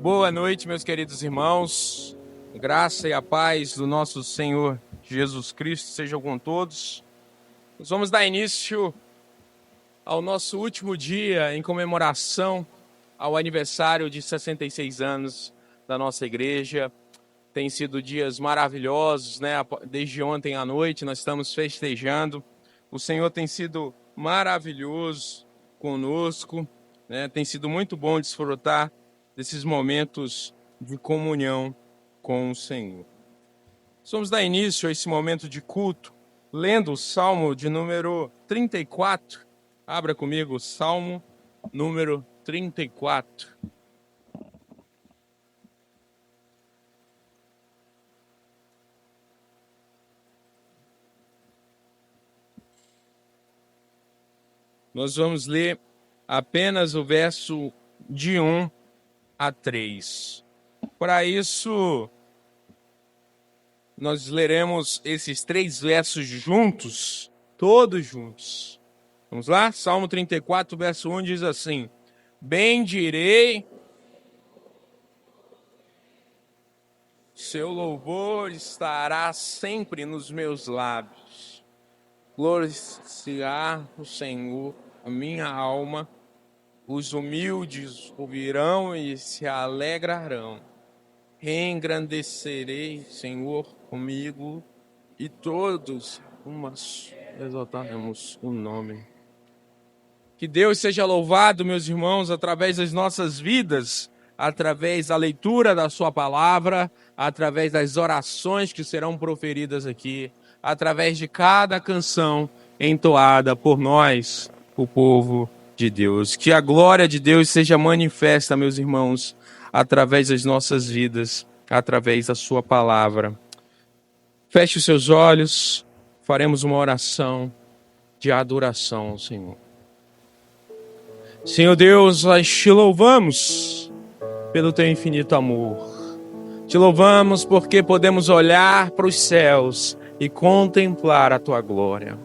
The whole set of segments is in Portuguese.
Boa noite, meus queridos irmãos. Graça e a paz do nosso Senhor Jesus Cristo sejam com todos. Nós vamos dar início ao nosso último dia em comemoração ao aniversário de 66 anos da nossa igreja. Tem sido dias maravilhosos, né? Desde ontem à noite nós estamos festejando. O Senhor tem sido maravilhoso conosco, né? Tem sido muito bom desfrutar desses momentos de comunhão com o Senhor. Vamos dar início a esse momento de culto, lendo o Salmo de número 34. Abra comigo o Salmo número 34. Nós vamos ler apenas o verso de 1 a 3. Para isso, nós leremos esses 3 versos juntos, todos juntos. Vamos lá? Salmo 34, verso 1 diz assim: Bendirei, seu louvor estará sempre nos meus lábios. Glorificar o Senhor, a minha alma. Os humildes ouvirão e se alegrarão. Engrandecerei, Senhor, comigo, e todos exaltaremos o nome. Que Deus seja louvado, meus irmãos, através das nossas vidas, através da leitura da sua palavra, através das orações que serão proferidas aqui, através de cada canção entoada por nós, o povo de Deus. Que a glória de Deus seja manifesta, meus irmãos, através das nossas vidas, através da sua palavra. Feche os seus olhos, faremos uma oração de adoração ao Senhor. Senhor Deus, nós te louvamos pelo teu infinito amor. Te louvamos porque podemos olhar para os céus e contemplar a tua glória.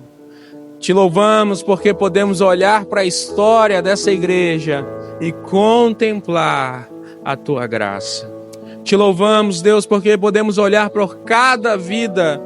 Te louvamos porque podemos olhar para a história dessa igreja e contemplar a tua graça. Te louvamos, Deus, porque podemos olhar para cada vida,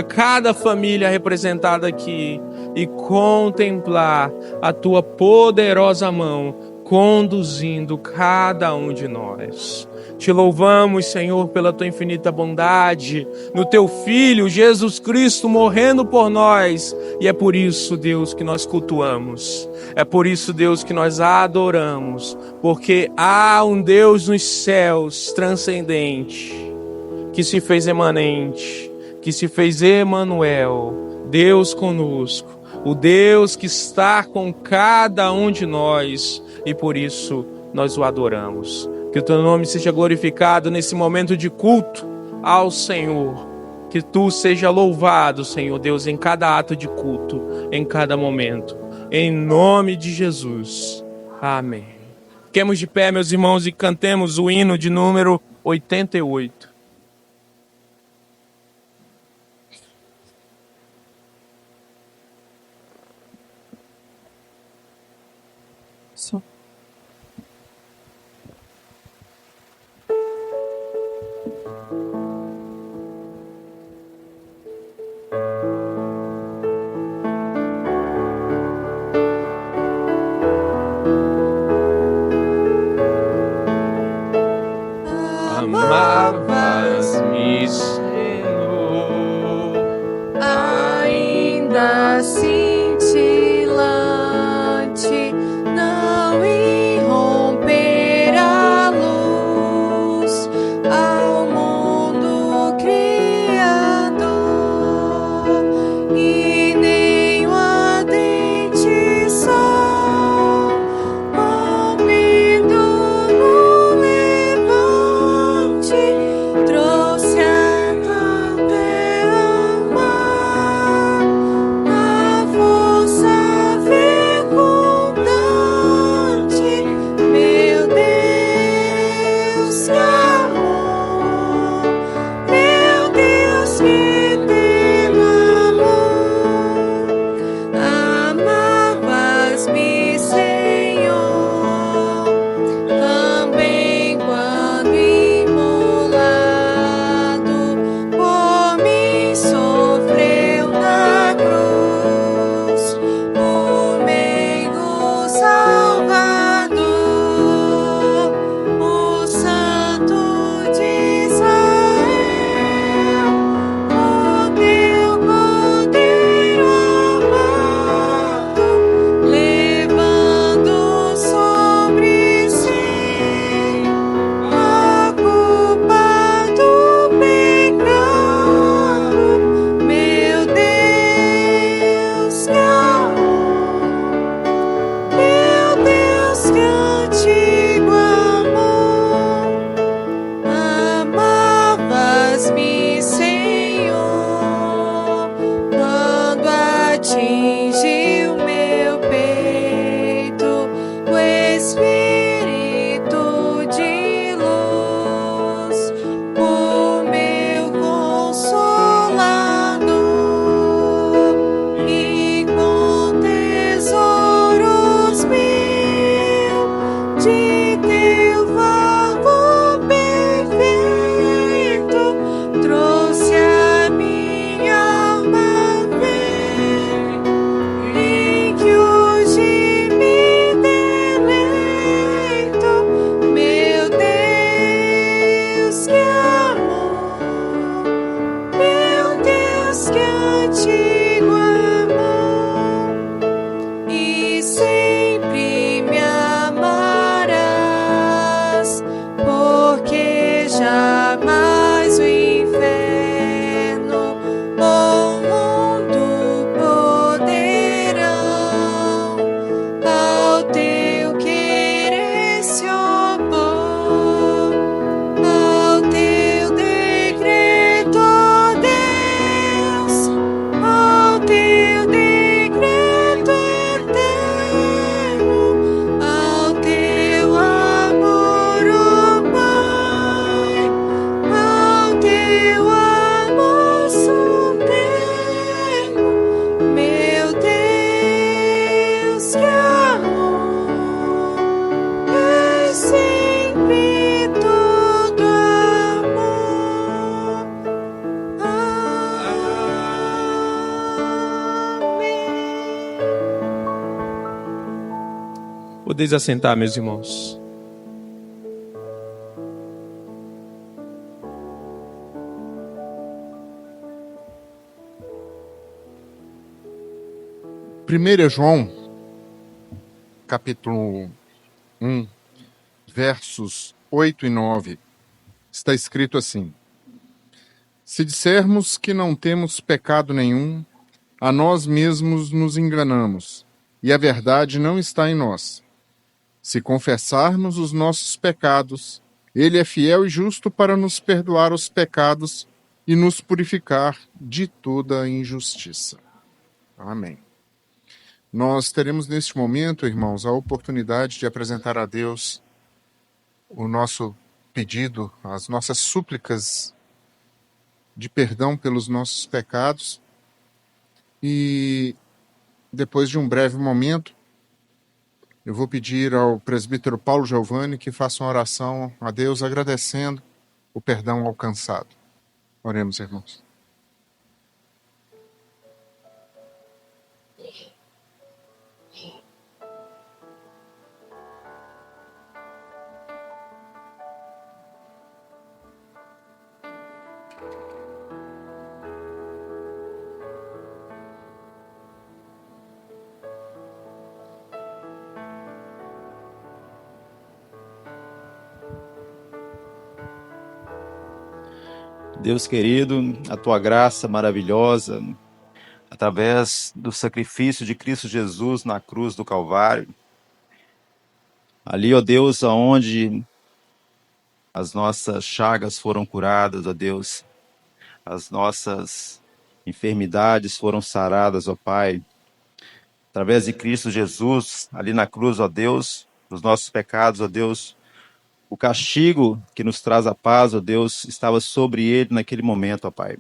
cada família representada aqui e contemplar a tua poderosa mão conduzindo cada um de nós. Te louvamos, Senhor, pela tua infinita bondade, no teu Filho, Jesus Cristo, morrendo por nós. E é por isso, Deus, que nós cultuamos. É por isso, Deus, que nós adoramos. Porque há um Deus nos céus transcendente, que se fez emanente, que se fez Emanuel, Deus conosco. O Deus que está com cada um de nós. E por isso, nós o adoramos. Que o teu nome seja glorificado nesse momento de culto ao Senhor. Que tu seja louvado, Senhor Deus, em cada ato de culto, em cada momento. Em nome de Jesus. Amém. Fiquemos de pé, meus irmãos, e cantemos o hino de número 88. Só. Amavas-me, Senhor, ainda cintilante, não antigo amor, amavas-me, Senhor, quando atingiu meu peito o Espírito de luz, o meu consolador, e com tesouros mil de teu favor perfeito trouxe a minha alma ver, em que hoje me deleito. Meu Deus, que amor, meu Deus, que antigo amor, e sempre me amarás, porque jamais o inferno ou o mundo poderão ao teu querer se opor, ao teu decreto, ó Deus, ao teu decreto eterno, ao teu amor, ó Pai, ao teu amor supremo. Meu Deus, que amor, é sempre todo amor. Amém. Podeis assentar, meus irmãos. Primeiro João, capítulo 1, versos 8 e 9, está escrito assim: Se dissermos que não temos pecado nenhum, a nós mesmos nos enganamos, e a verdade não está em nós. Se confessarmos os nossos pecados, Ele é fiel e justo para nos perdoar os pecados e nos purificar de toda injustiça. Amém. Nós teremos neste momento, irmãos, a oportunidade de apresentar a Deus o nosso pedido, as nossas súplicas de perdão pelos nossos pecados. E depois de um breve momento, eu vou pedir ao presbítero Paulo Giovanni que faça uma oração a Deus agradecendo o perdão alcançado. Oremos, irmãos. Deus querido, a tua graça maravilhosa, através do sacrifício de Cristo Jesus na cruz do Calvário, ali, ó Deus, aonde as nossas chagas foram curadas, ó Deus, as nossas enfermidades foram saradas, ó Pai, através de Cristo Jesus, ali na cruz, ó Deus, os nossos pecados, ó Deus, o castigo que nos traz a paz, ó Deus, estava sobre ele naquele momento, ó Pai.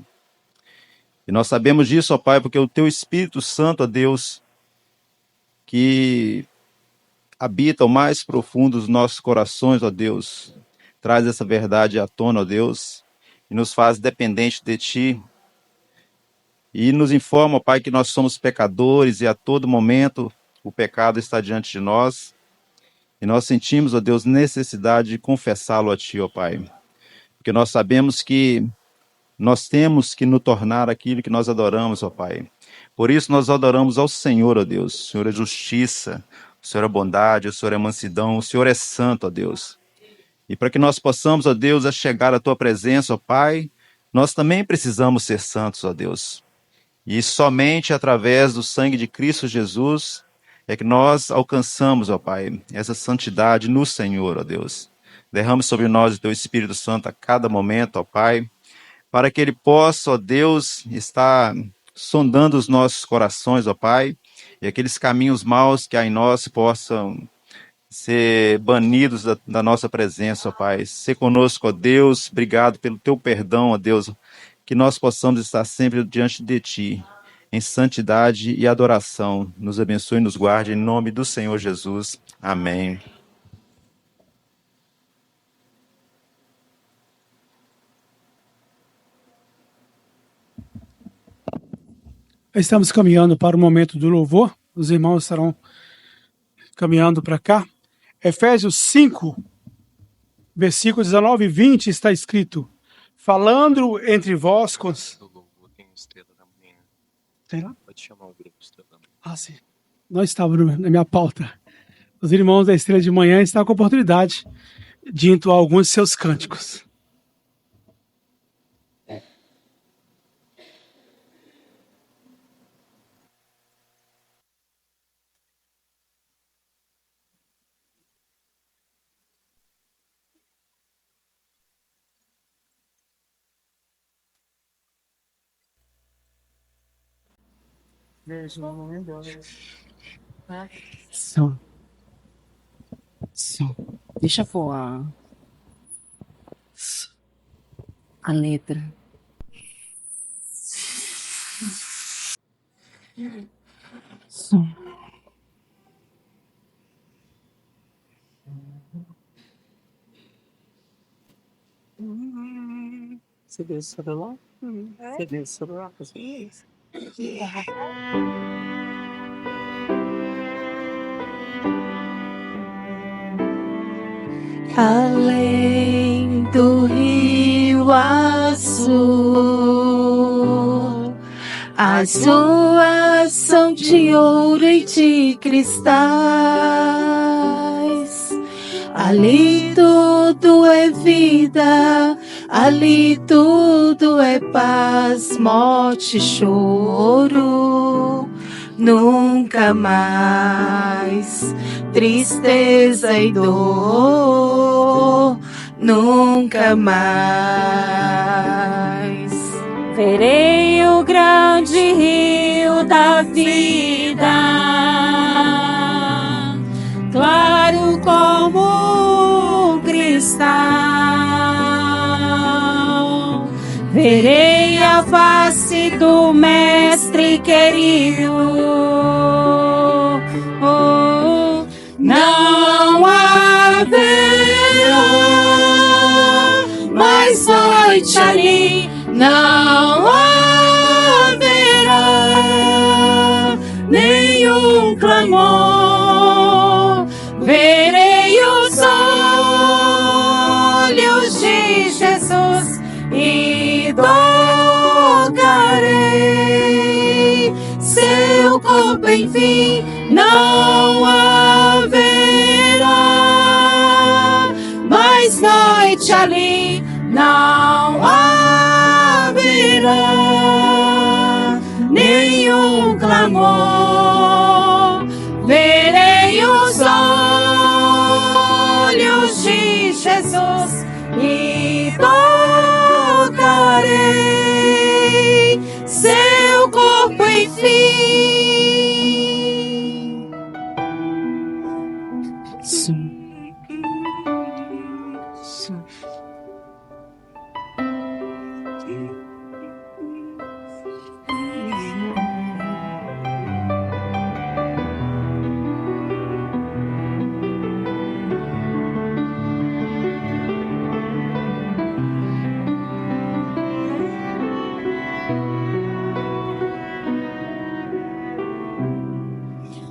E nós sabemos disso, ó Pai, porque o Teu Espírito Santo, ó Deus, que habita o mais profundo dos nossos corações, ó Deus, traz essa verdade à tona, ó Deus, e nos faz dependentes de Ti. E nos informa, ó Pai, que nós somos pecadores e a todo momento o pecado está diante de nós. E nós sentimos, ó Deus, necessidade de confessá-lo a Ti, ó Pai. Porque nós sabemos que nós temos que nos tornar aquilo que nós adoramos, ó Pai. Por isso nós adoramos ao Senhor, ó Deus. O Senhor é justiça, o Senhor é bondade, o Senhor é mansidão, o Senhor é santo, ó Deus. E para que nós possamos, ó Deus, a chegar à Tua presença, ó Pai, nós também precisamos ser santos, ó Deus. E somente através do sangue de Cristo Jesus é que nós alcançamos, ó Pai, essa santidade no Senhor, ó Deus. Derrame sobre nós o Teu Espírito Santo a cada momento, ó Pai, para que Ele possa, ó Deus, estar sondando os nossos corações, ó Pai, e aqueles caminhos maus que há em nós possam ser banidos da nossa presença, ó Pai. Ser conosco, ó Deus, obrigado pelo Teu perdão, ó Deus, que nós possamos estar sempre diante de Ti, em santidade e adoração. Nos abençoe e nos guarde, em nome do Senhor Jesus. Amém. Estamos caminhando para o momento do louvor. Os irmãos estarão caminhando para cá. Efésios 5, versículos 19 e 20 está escrito: falando entre vós com... Tem lá? Pode chamar o grupo Estrela da Manhã. Ah, sim. Não estava na minha pauta. Os irmãos da Estrela de Manhã estão com a oportunidade de entoar alguns de seus cânticos. Som. Deixa voar a letra. Som. Você deu o celular? Você deu o celular? Isso. Além do rio azul, as ruas são de ouro e de cristais. Ali tudo é vida, ali tudo é paz, morte e choro. Nunca mais tristeza e dor, nunca mais. Verei o grande rio da vida, claro como um cristal. Verei a face do Mestre querido. Não haverá mais noite ali, não haverá nenhum clamor. Verei os olhos de Jesus e tocarei seu corpo, enfim, não haverá mais noite ali, não haverá nenhum clamor. Verei os olhos de Jesus e tocarei seu corpo, enfim.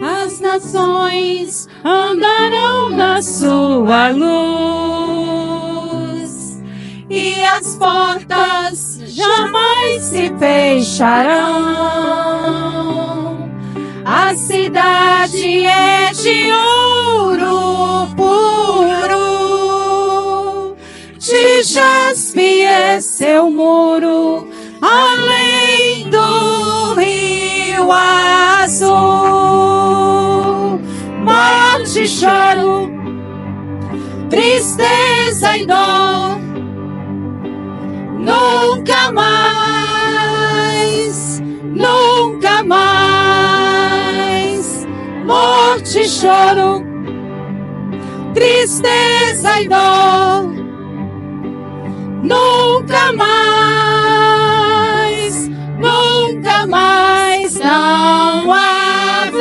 As nações andarão na sua luz e as portas jamais se fecharão. A cidade é de ouro puro, de jaspe é seu muro, além do rio azul. choro, tristeza e dor. Nunca mais, nunca mais. Morte, choro, tristeza e dor. Nunca mais, nunca mais. Não haverá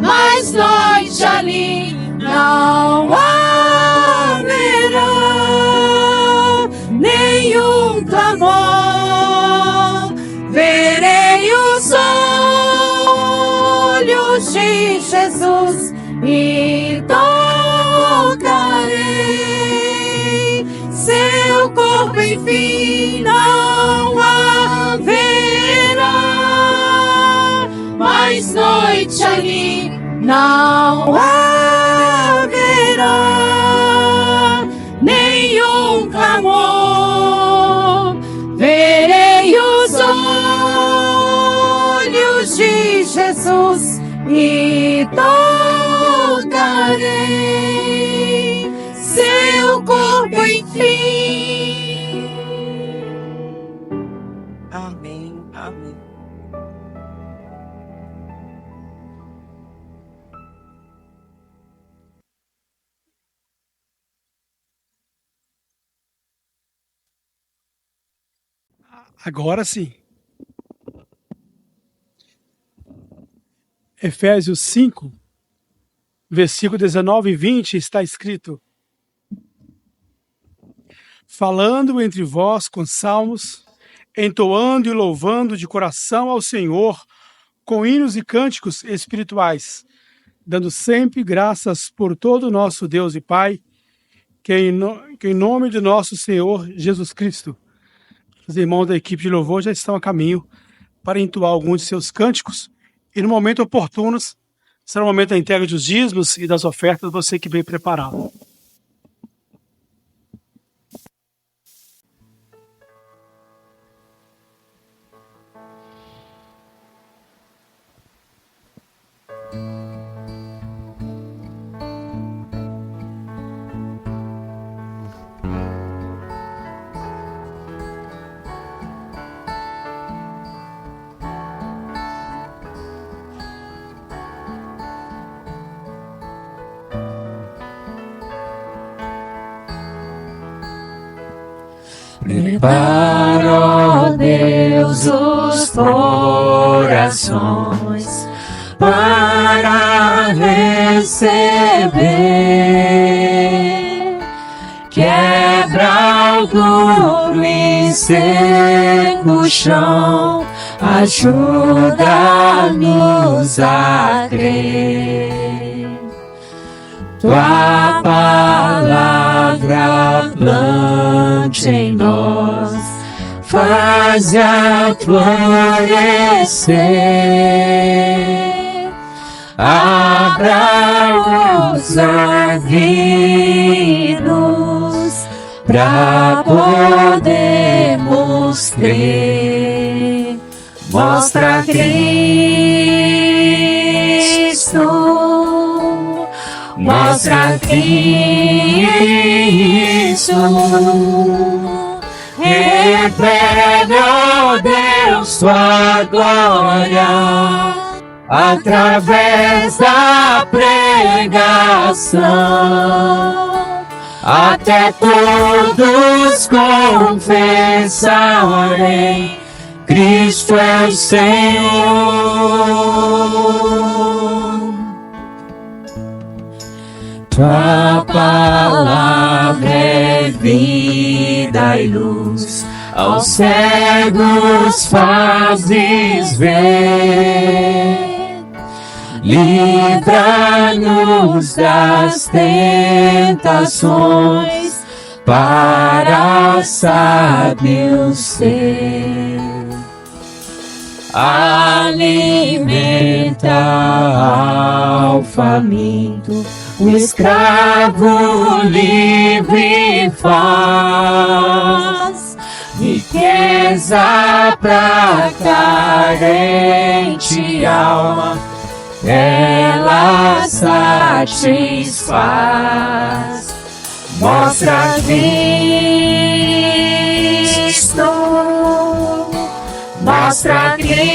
mais noite ali. Não haverá nenhum clamor. Verei os olhos de Jesus e tocarei seu corpo, enfim. Não haverá mais noite ali. Não haverá nenhum clamor. Verei os olhos de Jesus e tocarei seu corpo, enfim. Amém. Amém. Agora sim. Efésios 5, versículo 19 e 20 está escrito: falando entre vós com salmos, entoando e louvando de coração ao Senhor, com hinos e cânticos espirituais, dando sempre graças por todo o nosso Deus e Pai, que em nome de nosso Senhor Jesus Cristo. Os irmãos da equipe de louvor já estão a caminho para entoar alguns de seus cânticos, e no momento oportuno será o momento da entrega dos dízimos e das ofertas, você que veio preparado. Prepara, ó Deus, os corações para receber. Quebra o duro e seco chão, ajuda-nos a crer. Tua palavra plante em nós, faz-a florescer. Abra os ouvidos pra podermos crer. Mostra Cristo. Mostra Cristo, revela, ó Deus, tua glória, através da pregação, até todos confessarem, Cristo é o Senhor. Tua palavra é vida e luz, aos cegos fazes ver. Livra-nos das tentações, para sábios ser. Alimenta ao faminto, o escravo livre faz, riqueza pra carente alma, ela satisfaz. Mostra Cristo, mostra Cristo,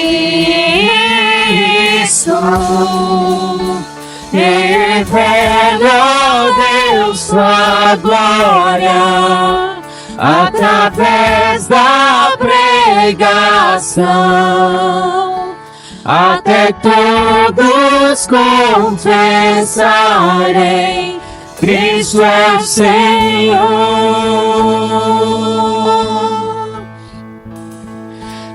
revela, ó Deus, sua glória através da pregação, até todos confessarem Cristo é o Senhor.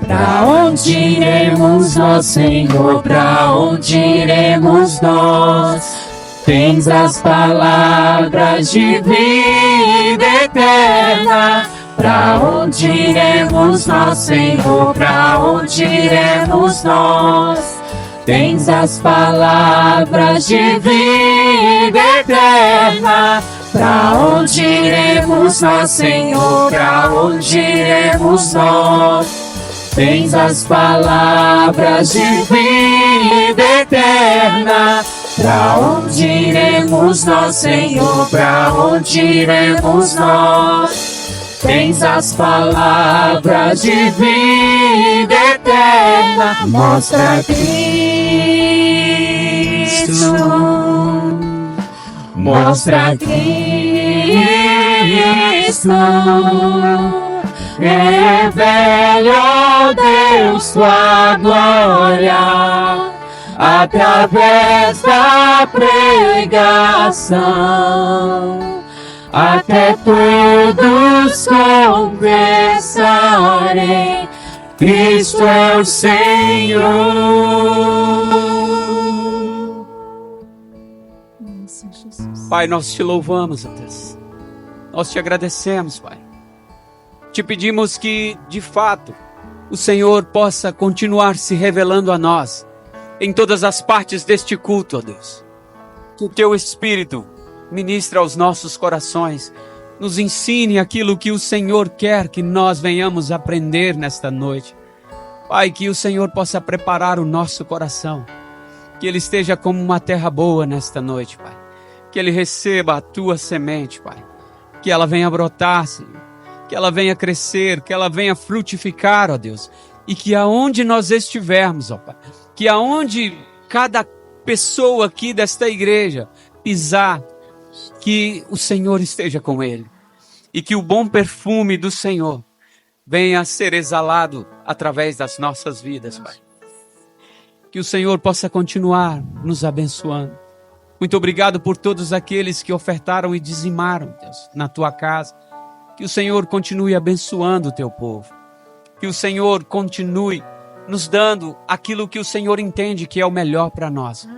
Pra onde iremos nós, Senhor? Pra onde iremos nós? Tens as palavras de vida eterna. Pra onde iremos nós, Senhor? Pra onde iremos nós? Tens as palavras de vida eterna. Pra onde iremos nós, Senhor? Pra onde iremos nós? Tens as palavras de vida eterna. Pra onde iremos nós, Senhor? Pra onde iremos nós? Tens as palavras de vida eterna. Mostra Cristo, mostra Cristo, revela, ó Deus, sua glória através da pregação, até todos confessarem Cristo é o Senhor. Pai, nós te louvamos, ó Deus. Nós te agradecemos, Pai. Te pedimos que, de fato, o Senhor possa continuar se revelando a nós em todas as partes deste culto, ó Deus. Que o teu Espírito ministre aos nossos corações, nos ensine aquilo que o Senhor quer que nós venhamos aprender nesta noite. Pai, que o Senhor possa preparar o nosso coração, que ele esteja como uma terra boa nesta noite, Pai. Que ele receba a tua semente, Pai. Que ela venha brotar, Senhor. Que ela venha crescer, que ela venha frutificar, ó Deus. E que aonde nós estivermos, ó Pai, que aonde cada pessoa aqui desta igreja pisar, que o Senhor esteja com ele. E que o bom perfume do Senhor venha a ser exalado através das nossas vidas, Pai. Que o Senhor possa continuar nos abençoando. Muito obrigado por todos aqueles que ofertaram e dizimaram, Deus, na tua casa. Que o Senhor continue abençoando o teu povo. Que o Senhor continue nos dando aquilo que o Senhor entende que é o melhor para nós.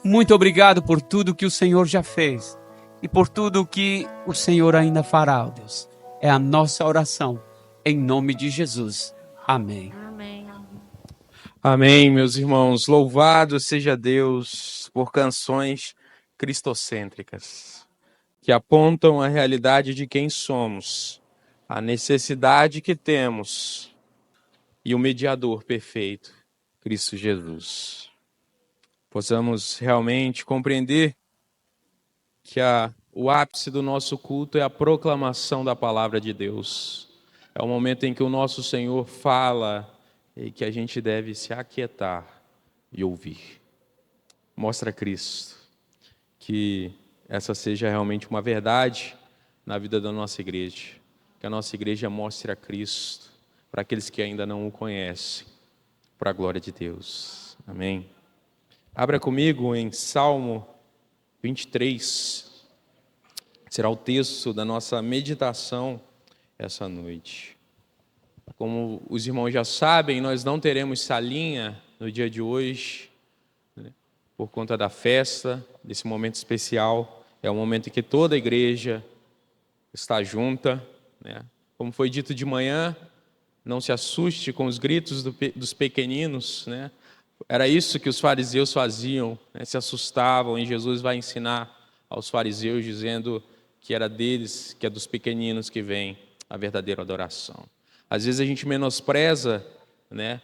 Muito obrigado por tudo que o Senhor já fez e por tudo que o Senhor ainda fará, ó Deus. É a nossa oração, em nome de Jesus. Amém. Amém, meus irmãos. Louvado seja Deus por canções cristocêntricas, que apontam a realidade de quem somos, a necessidade que temos e o mediador perfeito, Cristo Jesus. Possamos realmente compreender que o ápice do nosso culto é a proclamação da palavra de Deus. É o momento em que o nosso Senhor fala e que a gente deve se aquietar e ouvir. Mostra Cristo. Que essa seja realmente uma verdade na vida da nossa igreja. Que a nossa igreja mostre a Cristo para aqueles que ainda não o conhecem, para a glória de Deus. Amém. Abra comigo em Salmo 23. Será o texto da nossa meditação essa noite. Como os irmãos já sabem, nós não teremos salinha no dia de hoje, né, por conta da festa, desse momento especial. É o momento em que toda a igreja está junta, né? Como foi dito de manhã, não se assuste com os gritos dos pequeninos, né? Era isso que os fariseus faziam, né? Se assustavam, e Jesus vai ensinar aos fariseus, dizendo que era deles, que é dos pequeninos que vem a verdadeira adoração. Às vezes a gente menospreza, né,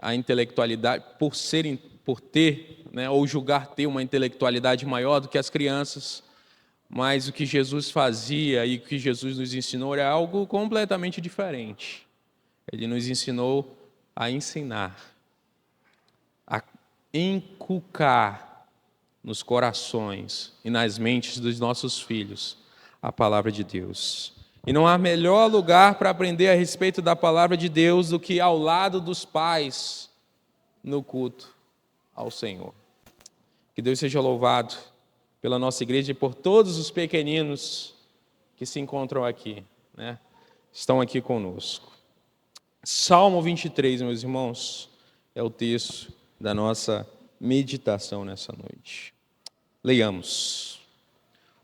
a intelectualidade por ter né, ou julgar ter uma intelectualidade maior do que as crianças, mas o que Jesus fazia e o que Jesus nos ensinou é algo completamente diferente. Ele nos ensinou a ensinar, a inculcar nos corações e nas mentes dos nossos filhos a palavra de Deus. E não há melhor lugar para aprender a respeito da palavra de Deus do que ao lado dos pais no culto ao Senhor. Que Deus seja louvado pela nossa igreja e por todos os pequeninos que se encontram aqui, né? Estão aqui conosco. Salmo 23, meus irmãos, é o texto da nossa meditação nessa noite. Leiamos.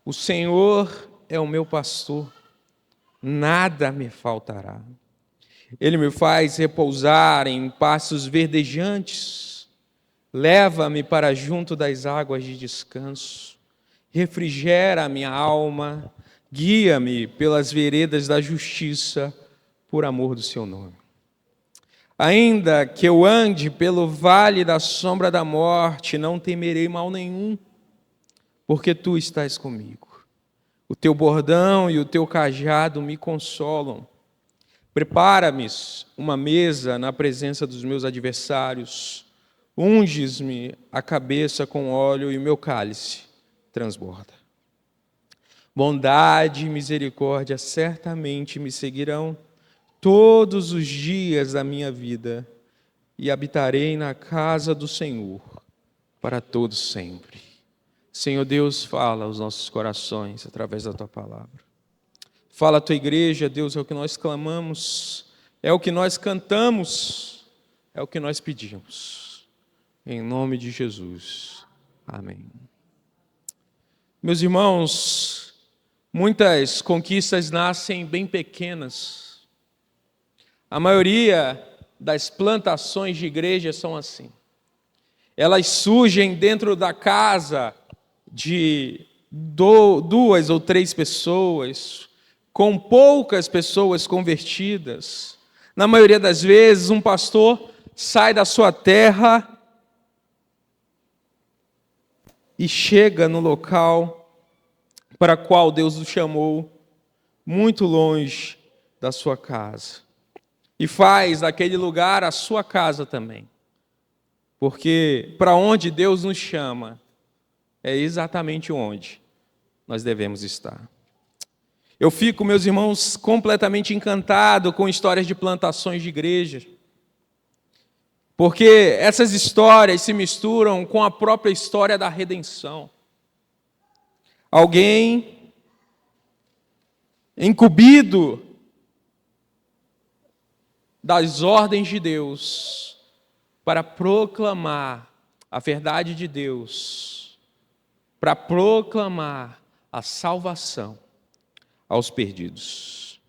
O Senhor é o meu pastor, nada me faltará. Ele me faz repousar em pastos verdejantes, leva-me para junto das águas de descanso, refrigera a minha alma, guia-me pelas veredas da justiça, por amor do seu nome. Ainda que eu ande pelo vale da sombra da morte, não temerei mal nenhum, porque tu estás comigo. O teu bordão e o teu cajado me consolam. Prepara-me uma mesa na presença dos meus adversários. Unges-me a cabeça com óleo e o meu cálice transborda. Bondade e misericórdia certamente me seguirão todos os dias da minha vida, e habitarei na casa do Senhor para todo sempre. Senhor Deus, fala aos nossos corações através da Tua palavra. Fala a Tua igreja, Deus, é o que nós clamamos, é o que nós cantamos, é o que nós pedimos. Em nome de Jesus. Amém. Meus irmãos, muitas conquistas nascem bem pequenas. A maioria das plantações de igreja são assim. Elas surgem dentro da casa de 2 ou 3 pessoas, com poucas pessoas convertidas. Na maioria das vezes, um pastor sai da sua terra e chega no local para o qual Deus o chamou, muito longe da sua casa. E faz daquele lugar a sua casa também. Porque para onde Deus nos chama, é exatamente onde nós devemos estar. Eu fico, meus irmãos, completamente encantado com histórias de plantações de igreja. Porque essas histórias se misturam com a própria história da redenção. Alguém incumbido das ordens de Deus para proclamar a verdade de Deus, para proclamar a salvação aos perdidos.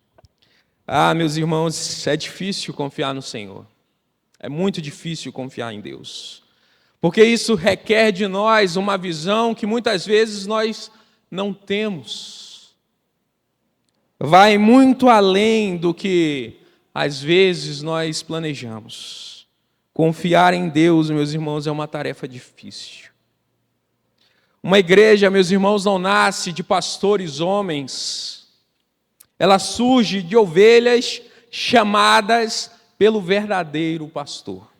Meus irmãos, é difícil confiar no Senhor. É muito difícil confiar em Deus. Porque isso requer de nós uma visão que muitas vezes nós não temos. Vai muito além do que às vezes nós planejamos. Confiar em Deus, meus irmãos, é uma tarefa difícil. Uma igreja, meus irmãos, não nasce de pastores homens. Ela surge de ovelhas chamadas pelo verdadeiro pastor.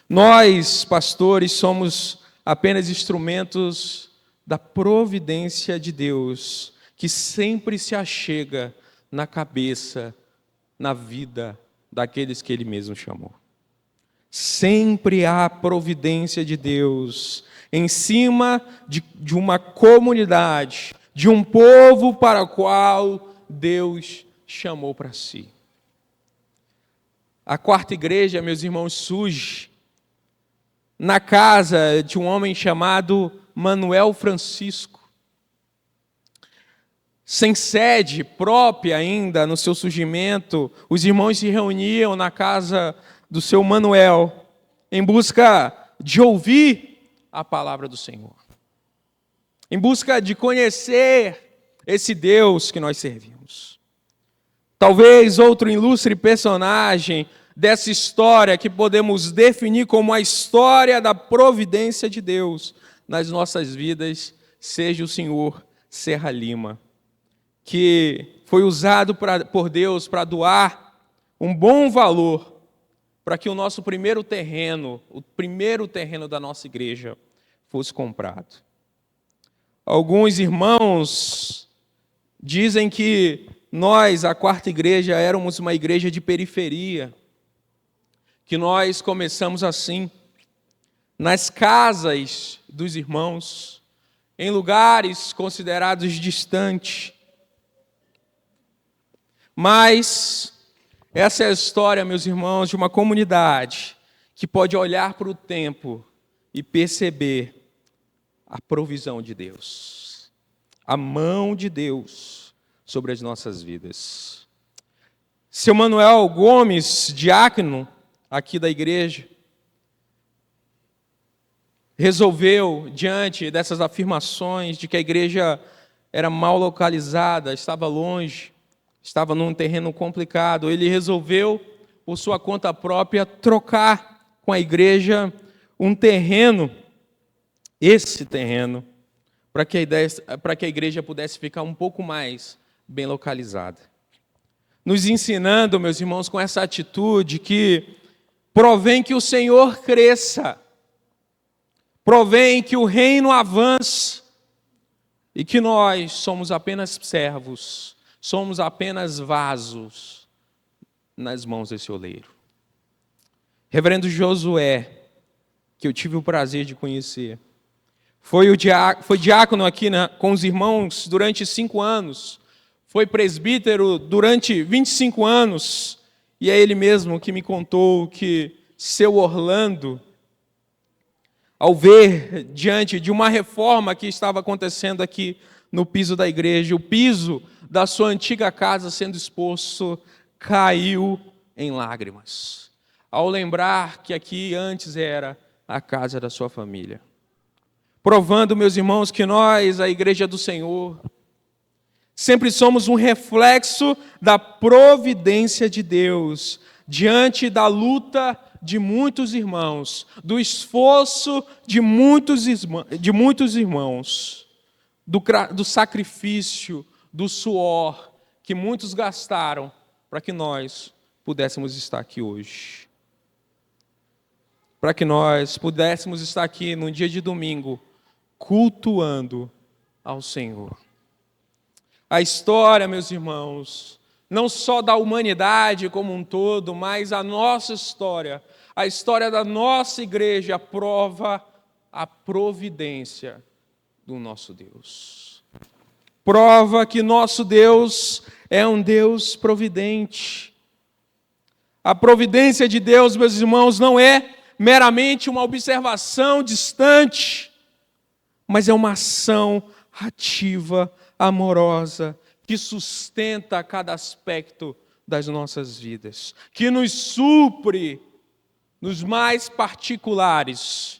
Nós, pastores, somos apenas instrumentos da providência de Deus, que sempre se achega na cabeça, na vida daqueles que Ele mesmo chamou. Sempre há providência de Deus em cima de uma comunidade, de um povo para o qual Deus chamou para si. A quarta igreja, meus irmãos, surge na casa de um homem chamado Manuel Francisco. Sem sede própria ainda no seu surgimento, os irmãos se reuniam na casa do seu Manuel em busca de ouvir a palavra do Senhor, em busca de conhecer esse Deus que nós servimos. Talvez outro ilustre personagem dessa história que podemos definir como a história da providência de Deus nas nossas vidas, seja o senhor Serra Lima, que foi usado por Deus para doar um bom valor para que o nosso primeiro terreno, o primeiro terreno da nossa igreja, fosse comprado. Alguns irmãos dizem que nós, a quarta igreja, éramos uma igreja de periferia, que nós começamos assim, nas casas dos irmãos, em lugares considerados distantes. Mas essa é a história, meus irmãos, de uma comunidade que pode olhar para o tempo e perceber a provisão de Deus, a mão de Deus sobre as nossas vidas. Seu Manuel Gomes, diácono aqui da igreja, resolveu, diante dessas afirmações de que a igreja era mal localizada, estava longe, estava num terreno complicado, ele resolveu, por sua conta própria, trocar com a igreja um terreno, esse terreno, para que a igreja pudesse ficar um pouco mais bem localizada. Nos ensinando, meus irmãos, com essa atitude que provém que o Senhor cresça, provém que o reino avance e que nós somos apenas servos, somos apenas vasos nas mãos desse oleiro. Reverendo Josué, que eu tive o prazer de conhecer, foi diácono aqui com os irmãos durante 5 anos, foi presbítero durante 25 anos, e é ele mesmo que me contou que seu Orlando, ao ver diante de uma reforma que estava acontecendo aqui no piso da igreja, o piso da sua antiga casa sendo exposto, caiu em lágrimas, ao lembrar que aqui antes era a casa da sua família. Provando, meus irmãos, que nós, a igreja do Senhor, sempre somos um reflexo da providência de Deus, diante da luta de muitos irmãos, do esforço de muitos irmãos, do sacrifício, do suor que muitos gastaram para que nós pudéssemos estar aqui hoje. Para que nós pudéssemos estar aqui num dia de domingo, cultuando ao Senhor. A história, meus irmãos, não só da humanidade como um todo, mas a nossa história, a história da nossa igreja prova a providência do nosso Deus. Prova que nosso Deus é um Deus providente. A providência de Deus, meus irmãos, não é meramente uma observação distante, mas é uma ação ativa, amorosa, que sustenta cada aspecto das nossas vidas, que nos supre nos mais particulares.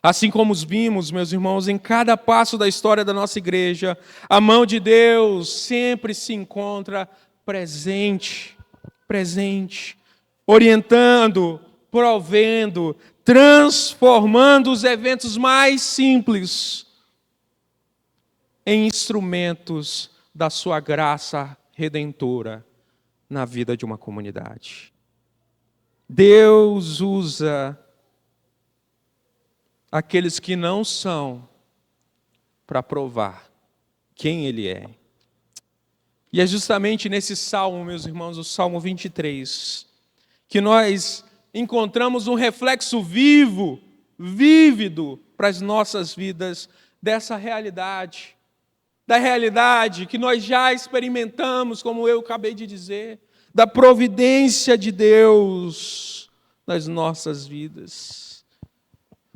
Assim como os vimos, meus irmãos, em cada passo da história da nossa igreja, a mão de Deus sempre se encontra presente, orientando, provendo, transformando os eventos mais simples em instrumentos da sua graça redentora na vida de uma comunidade. Deus usa aqueles que não são para provar quem Ele é. E é justamente nesse salmo, meus irmãos, o Salmo 23, que nós encontramos um reflexo vívido para as nossas vidas dessa realidade, da realidade que nós já experimentamos, como eu acabei de dizer, da providência de Deus nas nossas vidas,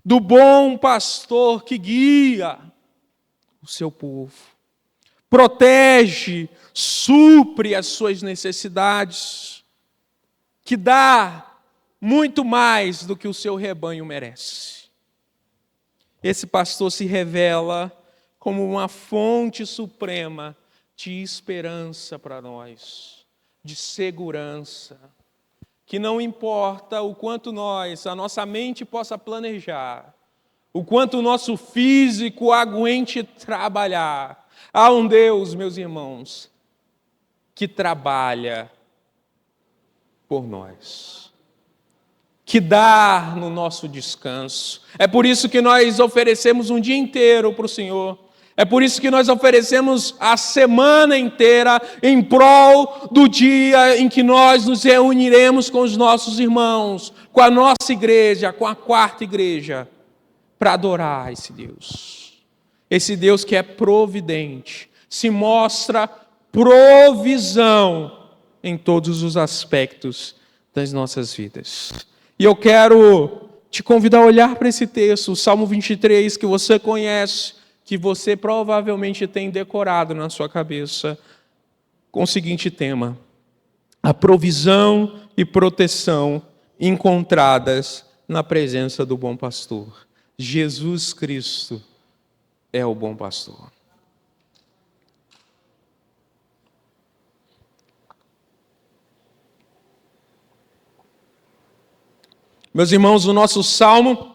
do bom pastor que guia o seu povo, protege, supre as suas necessidades, que dá muito mais do que o seu rebanho merece. Esse pastor se revela como uma fonte suprema de esperança para nós. de segurança, que não importa o quanto a nossa mente possa planejar, o quanto o nosso físico aguente trabalhar, há um Deus, meus irmãos, que trabalha por nós, que dá no nosso descanso. É por isso que nós oferecemos um dia inteiro para o Senhor. É por isso que nós oferecemos a semana inteira em prol do dia em que nós nos reuniremos com os nossos irmãos, com a nossa igreja, com a quarta igreja, para adorar esse Deus. Esse Deus que é providente, se mostra provisão em todos os aspectos das nossas vidas. E eu quero te convidar a olhar para esse texto, o Salmo 23, que você conhece, que você provavelmente tem decorado na sua cabeça, com o seguinte tema: a provisão e proteção encontradas na presença do bom pastor. Jesus Cristo é o bom pastor. Meus irmãos, o nosso salmo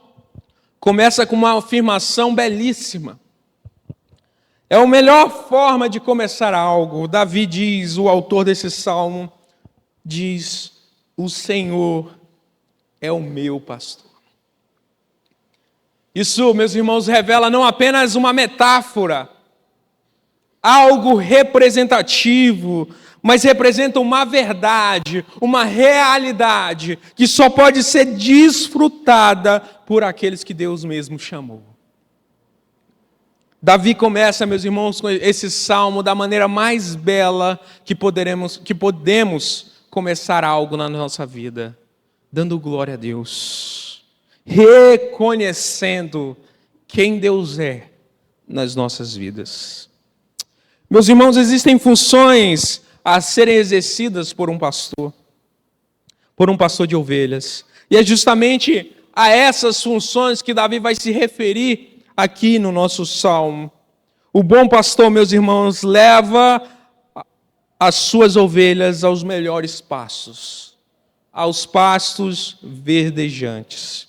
começa com uma afirmação belíssima. É a melhor forma de começar algo. Davi diz, o autor desse salmo, diz: o Senhor é o meu pastor. Isso, meus irmãos, revela não apenas uma metáfora, algo representativo, mas representa uma verdade, uma realidade que só pode ser desfrutada por aqueles que Deus mesmo chamou. Davi começa, meus irmãos, com esse salmo da maneira mais bela que podemos começar algo na nossa vida, dando glória a Deus, reconhecendo quem Deus é nas nossas vidas. Meus irmãos, existem funções a serem exercidas por um pastor de ovelhas. E é justamente a essas funções que Davi vai se referir aqui no nosso salmo. O bom pastor, meus irmãos, leva as suas ovelhas aos melhores pastos, aos pastos verdejantes.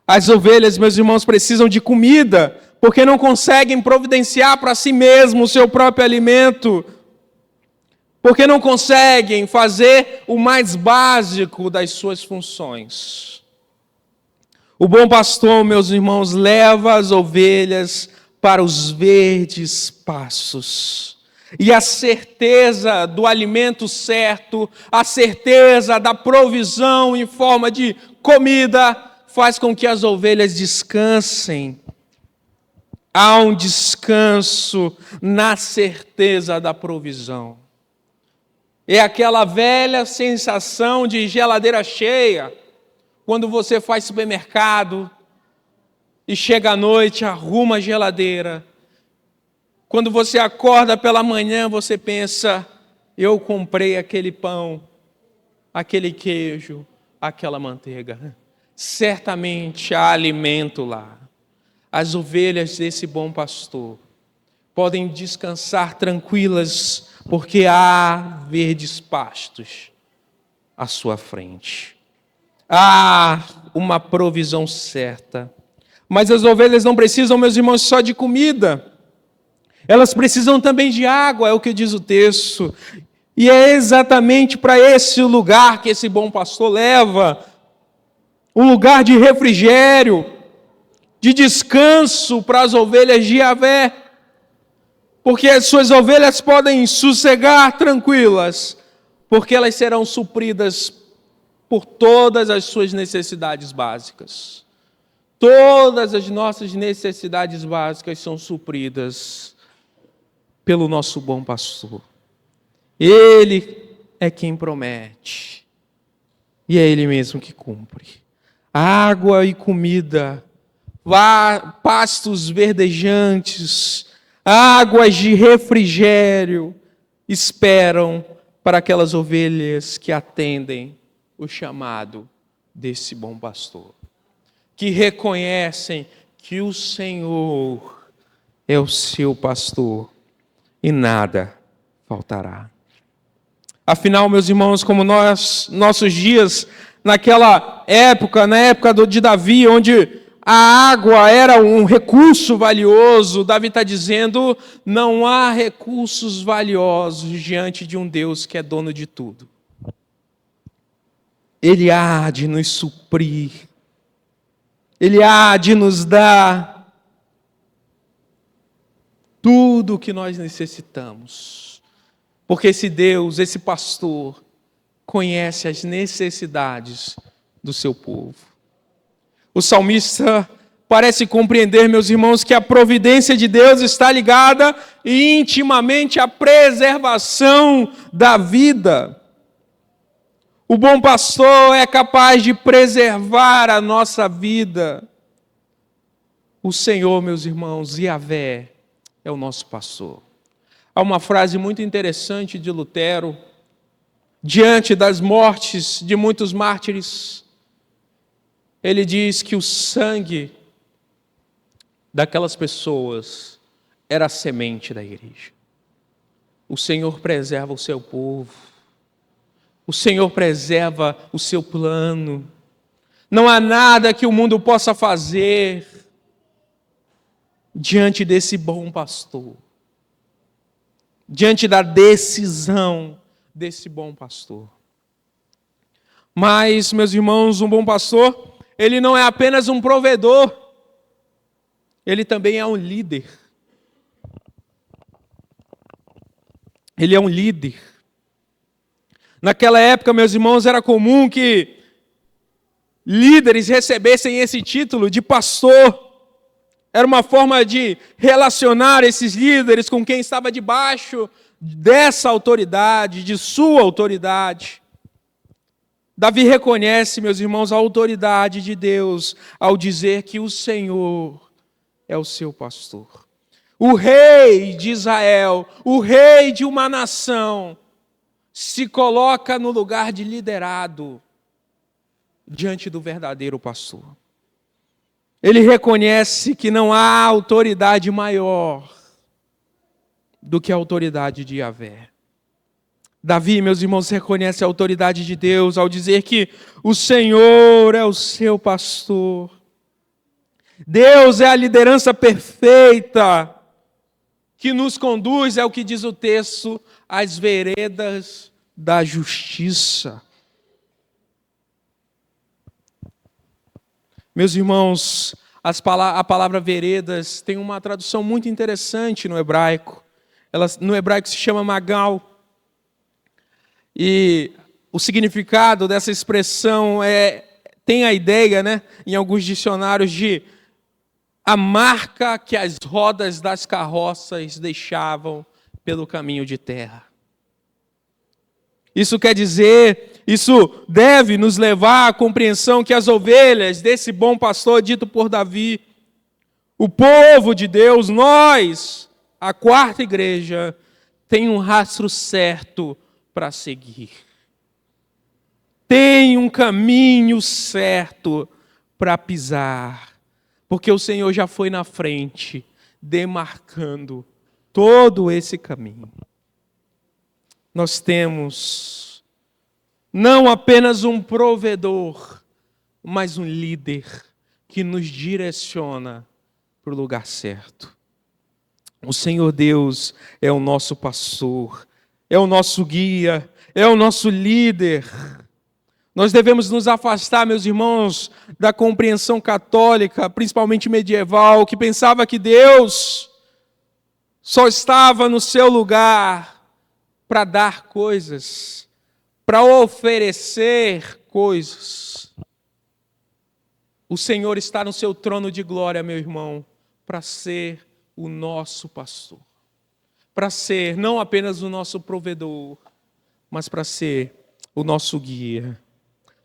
As ovelhas, meus irmãos, precisam de comida, porque não conseguem providenciar para si mesmos o seu próprio alimento, porque não conseguem fazer o mais básico das suas funções. O bom pastor, meus irmãos, leva as ovelhas para os verdes pastos. E a certeza do alimento certo, a certeza da provisão em forma de comida, faz com que as ovelhas descansem. Há um descanso na certeza da provisão. É aquela velha sensação de geladeira cheia, quando você faz supermercado e chega à noite, arruma a geladeira. Quando você acorda pela manhã, você pensa: eu comprei aquele pão, aquele queijo, aquela manteiga. Certamente há alimento lá. As ovelhas desse bom pastor podem descansar tranquilas, porque há verdes pastos à sua frente. Há uma provisão certa. Mas as ovelhas não precisam, meus irmãos, só de comida. Elas precisam também de água, é o que diz o texto. E é exatamente para esse lugar que esse bom pastor leva. Um lugar de refrigério, de descanso para as ovelhas de Yahvé. Porque as suas ovelhas podem sossegar tranquilas, porque elas serão supridas por todas as suas necessidades básicas. Todas as nossas necessidades básicas são supridas pelo nosso bom pastor. Ele é quem promete, e é Ele mesmo que cumpre. Água e comida, pastos verdejantes, águas de refrigério esperam para aquelas ovelhas que atendem o chamado desse bom pastor, que reconhecem que o Senhor é o seu pastor e nada faltará. Afinal, meus irmãos, como nossos dias, naquela época, na época de Davi, onde a água era um recurso valioso, Davi está dizendo, não há recursos valiosos diante de um Deus que é dono de tudo. Ele há de nos suprir, Ele há de nos dar tudo o que nós necessitamos. Porque esse Deus, esse pastor, conhece as necessidades do seu povo. O salmista parece compreender, meus irmãos, que a providência de Deus está ligada intimamente à preservação da vida. O bom pastor é capaz de preservar a nossa vida. O Senhor, meus irmãos, Yahvé, é o nosso pastor. Há uma frase muito interessante de Lutero, diante das mortes de muitos mártires. Ele diz que o sangue daquelas pessoas era a semente da igreja. O Senhor preserva o seu povo. O Senhor preserva o seu plano. Não há nada que o mundo possa fazer diante desse bom pastor. Diante da decisão desse bom pastor. Mas, meus irmãos, um bom pastor, ele não é apenas um provedor, ele também é um líder. Ele é um líder. Naquela época, meus irmãos, era comum que líderes recebessem esse título de pastor. Era uma forma de relacionar esses líderes com quem estava debaixo dessa autoridade, de sua autoridade. Davi reconhece, meus irmãos, a autoridade de Deus ao dizer que o Senhor é o seu pastor. O rei de Israel, o rei de uma nação, se coloca no lugar de liderado diante do verdadeiro pastor. Ele reconhece que não há autoridade maior do que a autoridade de Yahvé. Davi, meus irmãos, reconhece a autoridade de Deus ao dizer que o Senhor é o seu pastor. Deus é a liderança perfeita que nos conduz, é o que diz o texto, às veredas da justiça. Meus irmãos, a palavra veredas tem uma tradução muito interessante no hebraico. No hebraico se chama magal. E o significado dessa expressão tem a ideia, em alguns dicionários, de a marca que as rodas das carroças deixavam pelo caminho de terra. Isso quer dizer, isso deve nos levar à compreensão que as ovelhas desse bom pastor dito por Davi, o povo de Deus, nós, a quarta igreja, tem um rastro certo para seguir. Tem um caminho certo para pisar, porque o Senhor já foi na frente, demarcando todo esse caminho. Nós temos não apenas um provedor, mas um líder que nos direciona para o lugar certo. O Senhor Deus é o nosso pastor, é o nosso guia, é o nosso líder. Nós devemos nos afastar, meus irmãos, da compreensão católica, principalmente medieval, que pensava que Deus só estava no seu lugar para dar coisas, para oferecer coisas. O Senhor está no seu trono de glória, meu irmão, para ser o nosso pastor. Para ser não apenas o nosso provedor, mas para ser o nosso guia.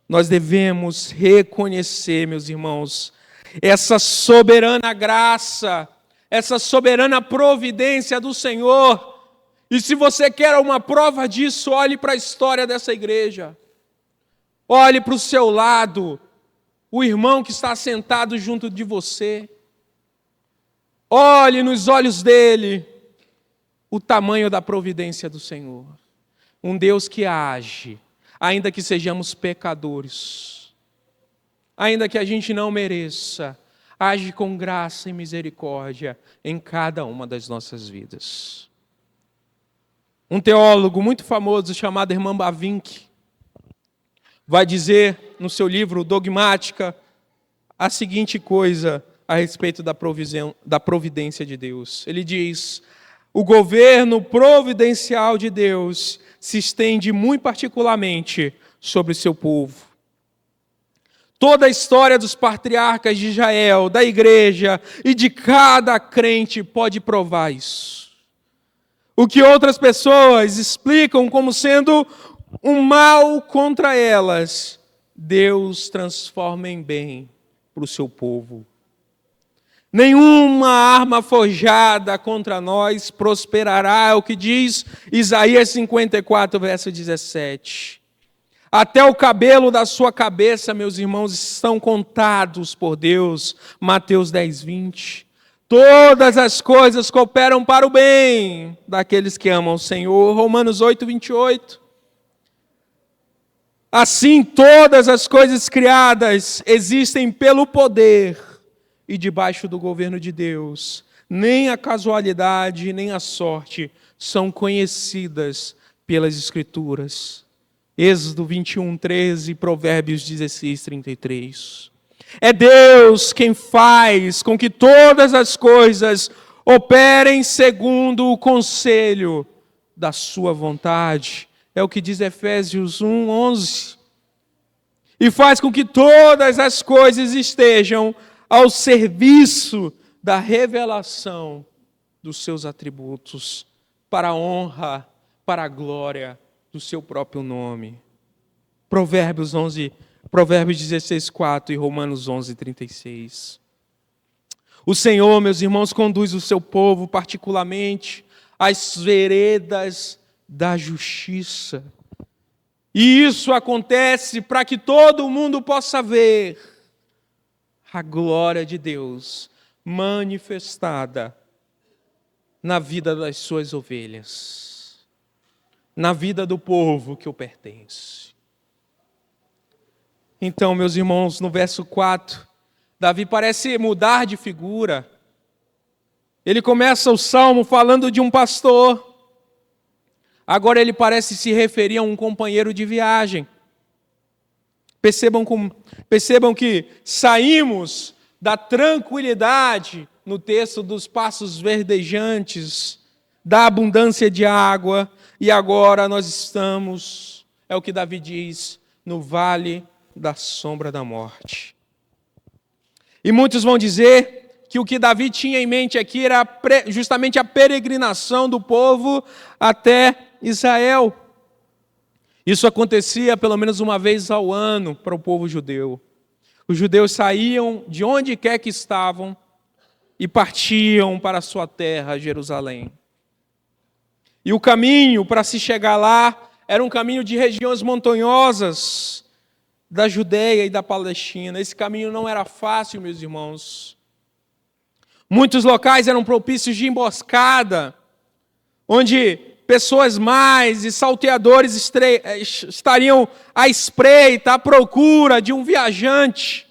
Nós devemos reconhecer, meus irmãos, essa soberana graça, essa soberana providência do Senhor. E se você quer uma prova disso, olhe para a história dessa igreja. Olhe para o seu lado, o irmão que está sentado junto de você. Olhe nos olhos dele o tamanho da providência do Senhor. um Deus que age, ainda que sejamos pecadores, ainda que a gente não mereça, age com graça e misericórdia em cada uma das nossas vidas. Um teólogo muito famoso chamado Herman Bavinck vai dizer no seu livro Dogmática a seguinte coisa a respeito da providência de Deus. Ele diz: o governo providencial de Deus se estende muito particularmente sobre o seu povo. Toda a história dos patriarcas de Israel, da igreja e de cada crente pode provar isso. O que outras pessoas explicam como sendo um mal contra elas, Deus transforma em bem para o seu povo. Nenhuma arma forjada contra nós prosperará, é o que diz Isaías 54, verso 17. Até o cabelo da sua cabeça, meus irmãos, estão contados por Deus. Mateus 10, 20. Todas as coisas cooperam para o bem daqueles que amam o Senhor. Romanos 8, 28. Assim, todas as coisas criadas existem pelo poder e debaixo do governo de Deus. Nem a casualidade, nem a sorte são conhecidas pelas Escrituras. Êxodo 21, 13, Provérbios 16, 33. É Deus quem faz com que todas as coisas operem segundo o conselho da sua vontade. É o que diz Efésios 1, 11. E faz com que todas as coisas estejam ao serviço da revelação dos seus atributos, para a honra, para a glória do seu próprio nome. Provérbios 16, 4 e Romanos 11, 36. O Senhor, meus irmãos, conduz o seu povo particularmente às veredas da justiça. E isso acontece para que todo mundo possa ver a glória de Deus manifestada na vida das suas ovelhas, na vida do povo que o pertence. Então, meus irmãos, no verso 4, Davi parece mudar de figura. Ele começa o salmo falando de um pastor. Agora ele parece se referir a um companheiro de viagem. Percebam que saímos da tranquilidade no texto dos passos verdejantes, da abundância de água, e agora nós estamos, é o que Davi diz, no vale da sombra da morte. E muitos vão dizer que o que Davi tinha em mente aqui era justamente a peregrinação do povo até Israel. Isso acontecia pelo menos uma vez ao ano para o povo judeu. Os judeus saíam de onde quer que estavam e partiam para a sua terra, Jerusalém. E o caminho para se chegar lá era um caminho de regiões montanhosas da Judeia e da Palestina. Esse caminho não era fácil, meus irmãos. Muitos locais eram propícios de emboscada, onde pessoas mais e salteadores estariam à espreita, à procura de um viajante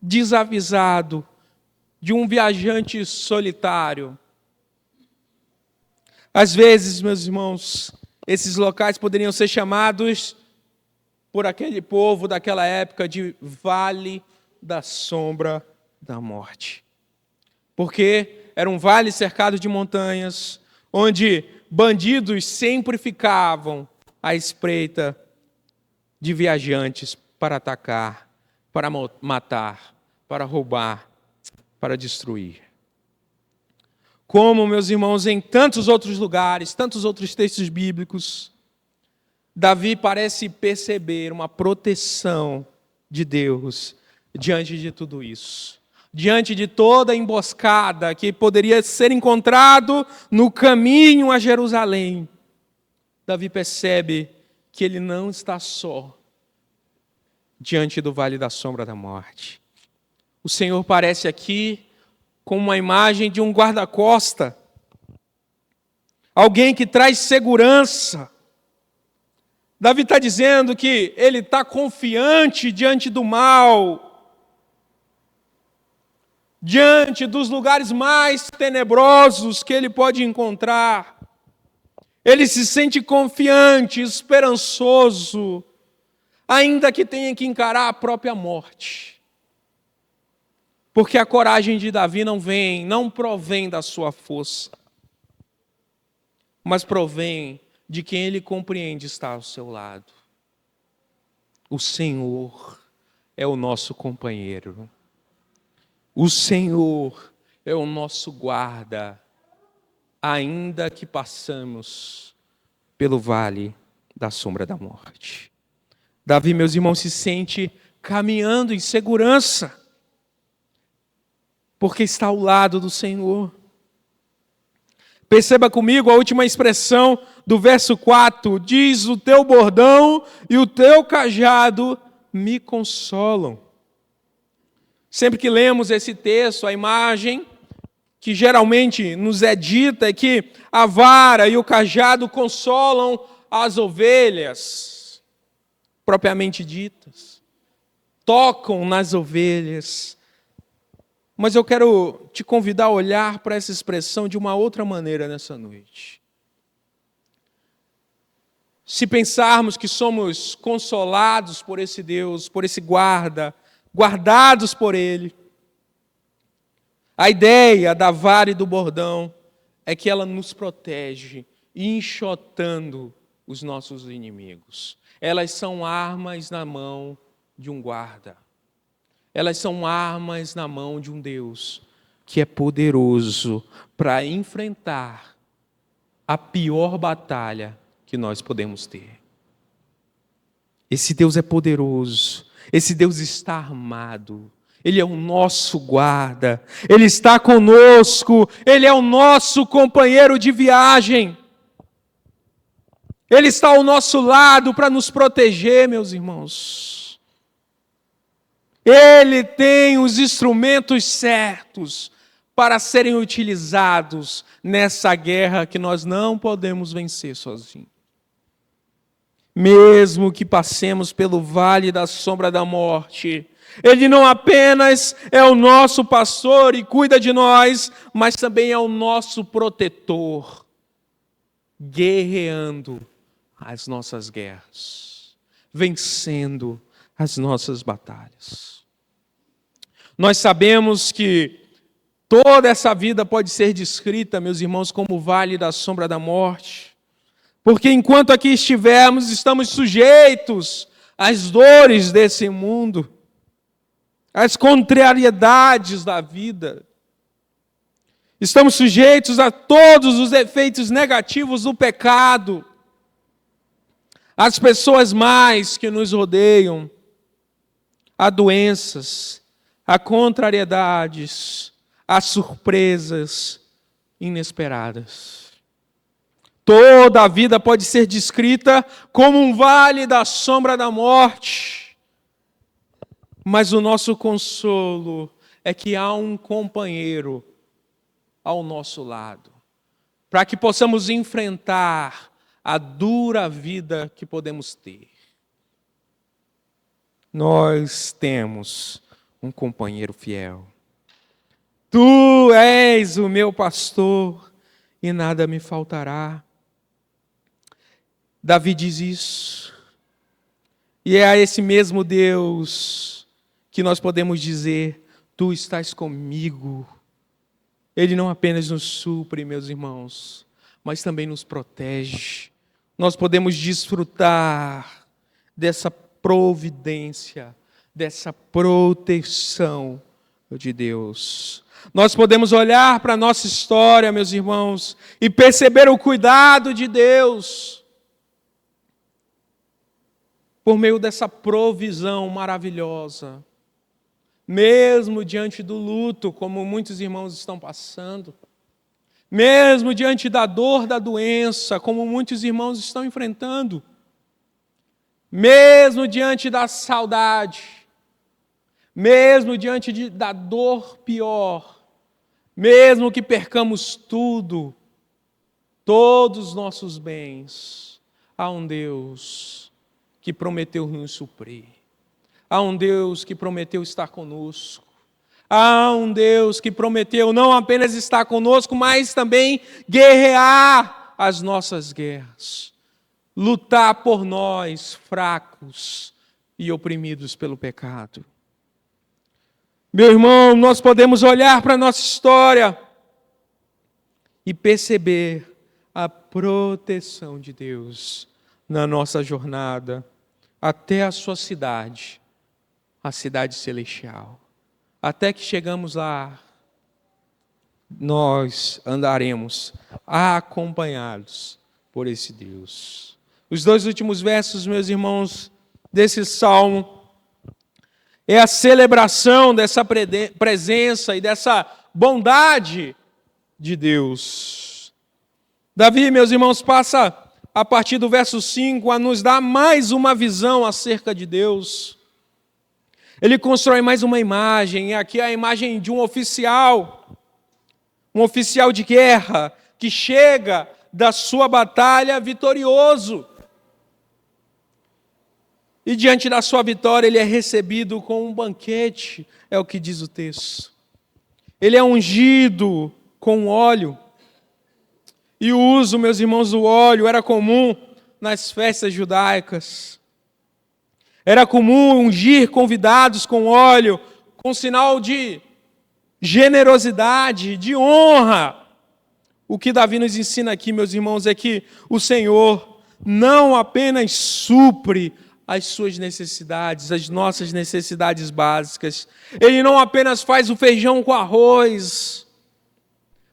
desavisado, de um viajante solitário. Às vezes, meus irmãos, esses locais poderiam ser chamados por aquele povo daquela época de Vale da Sombra da Morte. Porque era um vale cercado de montanhas, onde bandidos sempre ficavam à espreita de viajantes para atacar, para matar, para roubar, para destruir. Como, meus irmãos, em tantos outros lugares, tantos outros textos bíblicos, Davi parece perceber uma proteção de Deus diante de tudo isso. Diante de toda a emboscada que poderia ser encontrado no caminho a Jerusalém, Davi percebe que ele não está só diante do vale da sombra da morte. O Senhor parece aqui com uma imagem de um guarda-costa, alguém que traz segurança, Davi está dizendo que ele está confiante diante do mal, diante dos lugares mais tenebrosos que ele pode encontrar. Ele se sente confiante, esperançoso, ainda que tenha que encarar a própria morte. Porque a coragem de Davi não provém da sua força, mas provém de quem ele compreende estar ao seu lado. O Senhor é o nosso companheiro. O Senhor é o nosso guarda, ainda que passamos pelo vale da sombra da morte. Davi, meus irmãos, se sente caminhando em segurança, porque está ao lado do Senhor. Perceba comigo a última expressão do verso 4. Diz: o teu bordão e o teu cajado me consolam. Sempre que lemos esse texto, a imagem que geralmente nos é dita é que a vara e o cajado consolam as ovelhas, propriamente ditas. Tocam nas ovelhas. Mas eu quero te convidar a olhar para essa expressão de uma outra maneira nessa noite. Se pensarmos que somos consolados por esse Deus, por esse guarda, guardados por Ele, a ideia da vara e do bordão é que ela nos protege, enxotando os nossos inimigos. Elas são armas na mão de um guarda. Elas são armas na mão de um Deus que é poderoso para enfrentar a pior batalha que nós podemos ter. Esse Deus é poderoso, esse Deus está armado, Ele é o nosso guarda, Ele está conosco, Ele é o nosso companheiro de viagem. Ele está ao nosso lado para nos proteger, meus irmãos. Ele tem os instrumentos certos para serem utilizados nessa guerra que nós não podemos vencer sozinhos. Mesmo que passemos pelo vale da sombra da morte, Ele não apenas é o nosso pastor e cuida de nós, mas também é o nosso protetor, guerreando as nossas guerras, vencendo as nossas batalhas. Nós sabemos que toda essa vida pode ser descrita, meus irmãos, como o vale da sombra da morte, porque enquanto aqui estivermos, estamos sujeitos às dores desse mundo, às contrariedades da vida. Estamos sujeitos a todos os efeitos negativos do pecado, às pessoas mais que nos rodeiam, a doenças, a contrariedades, a surpresas inesperadas. Toda a vida pode ser descrita como um vale da sombra da morte, mas o nosso consolo é que há um companheiro ao nosso lado, para que possamos enfrentar a dura vida que podemos ter. Nós temos um companheiro fiel. Tu és o meu pastor e nada me faltará. Davi diz isso. E é a esse mesmo Deus que nós podemos dizer: tu estás comigo. Ele não apenas nos supre, meus irmãos, mas também nos protege. Nós podemos desfrutar dessa providência, dessa proteção de Deus. Nós podemos olhar para a nossa história, meus irmãos, e perceber o cuidado de Deus por meio dessa provisão maravilhosa. Mesmo diante do luto, como muitos irmãos estão passando, mesmo diante da dor da doença, como muitos irmãos estão enfrentando, mesmo diante da saudade, mesmo diante da dor pior, mesmo que percamos tudo, todos os nossos bens, há um Deus que prometeu nos suprir. Há um Deus que prometeu estar conosco. Há um Deus que prometeu não apenas estar conosco, mas também guerrear as nossas guerras. Lutar por nós, fracos e oprimidos pelo pecado. Meu irmão, nós podemos olhar para a nossa história e perceber a proteção de Deus na nossa jornada até a sua cidade, a cidade celestial. Até que chegamos lá, nós andaremos acompanhados por esse Deus. Os 2 últimos versos, meus irmãos, desse salmo, é a celebração dessa presença e dessa bondade de Deus. Davi, meus irmãos, passa a partir do verso 5 a nos dar mais uma visão acerca de Deus. Ele constrói mais uma imagem, aqui é a imagem de um oficial de guerra, que chega da sua batalha vitorioso. E diante da sua vitória, ele é recebido com um banquete, é o que diz o texto. Ele é ungido com óleo. E o uso, meus irmãos, do óleo era comum nas festas judaicas. Era comum ungir convidados com óleo, com sinal de generosidade, de honra. O que Davi nos ensina aqui, meus irmãos, é que o Senhor não apenas supre as suas necessidades, as nossas necessidades básicas. Ele não apenas faz o feijão com arroz,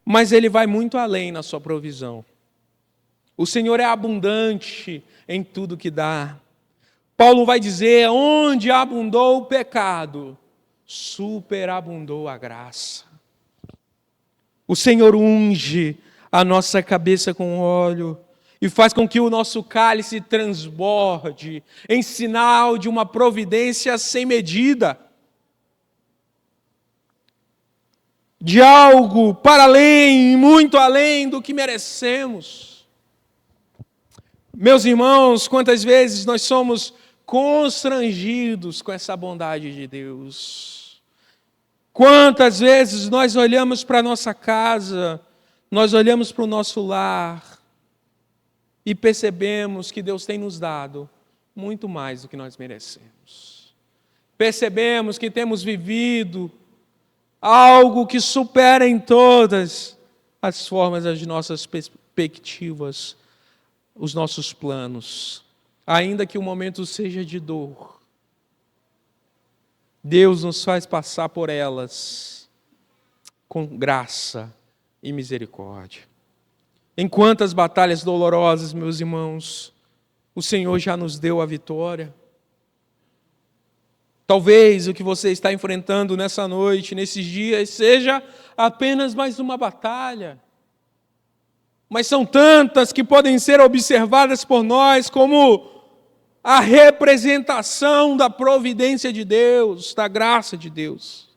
mas Ele vai muito além na sua provisão. O Senhor é abundante em tudo que dá. Paulo vai dizer, onde abundou o pecado, superabundou a graça. O Senhor unge a nossa cabeça com óleo e faz com que o nosso cálice transborde em sinal de uma providência sem medida. De algo para além, muito além do que merecemos. Meus irmãos, quantas vezes nós somos constrangidos com essa bondade de Deus. Quantas vezes nós olhamos para a nossa casa, nós olhamos para o nosso lar e percebemos que Deus tem nos dado muito mais do que nós merecemos. Percebemos que temos vivido algo que supera em todas as formas as nossas perspectivas, os nossos planos. Ainda que o momento seja de dor, Deus nos faz passar por elas com graça e misericórdia. Em quantas batalhas dolorosas, meus irmãos, o Senhor já nos deu a vitória. Talvez o que você está enfrentando nessa noite, nesses dias, seja apenas mais uma batalha. Mas são tantas que podem ser observadas por nós como a representação da providência de Deus, da graça de Deus.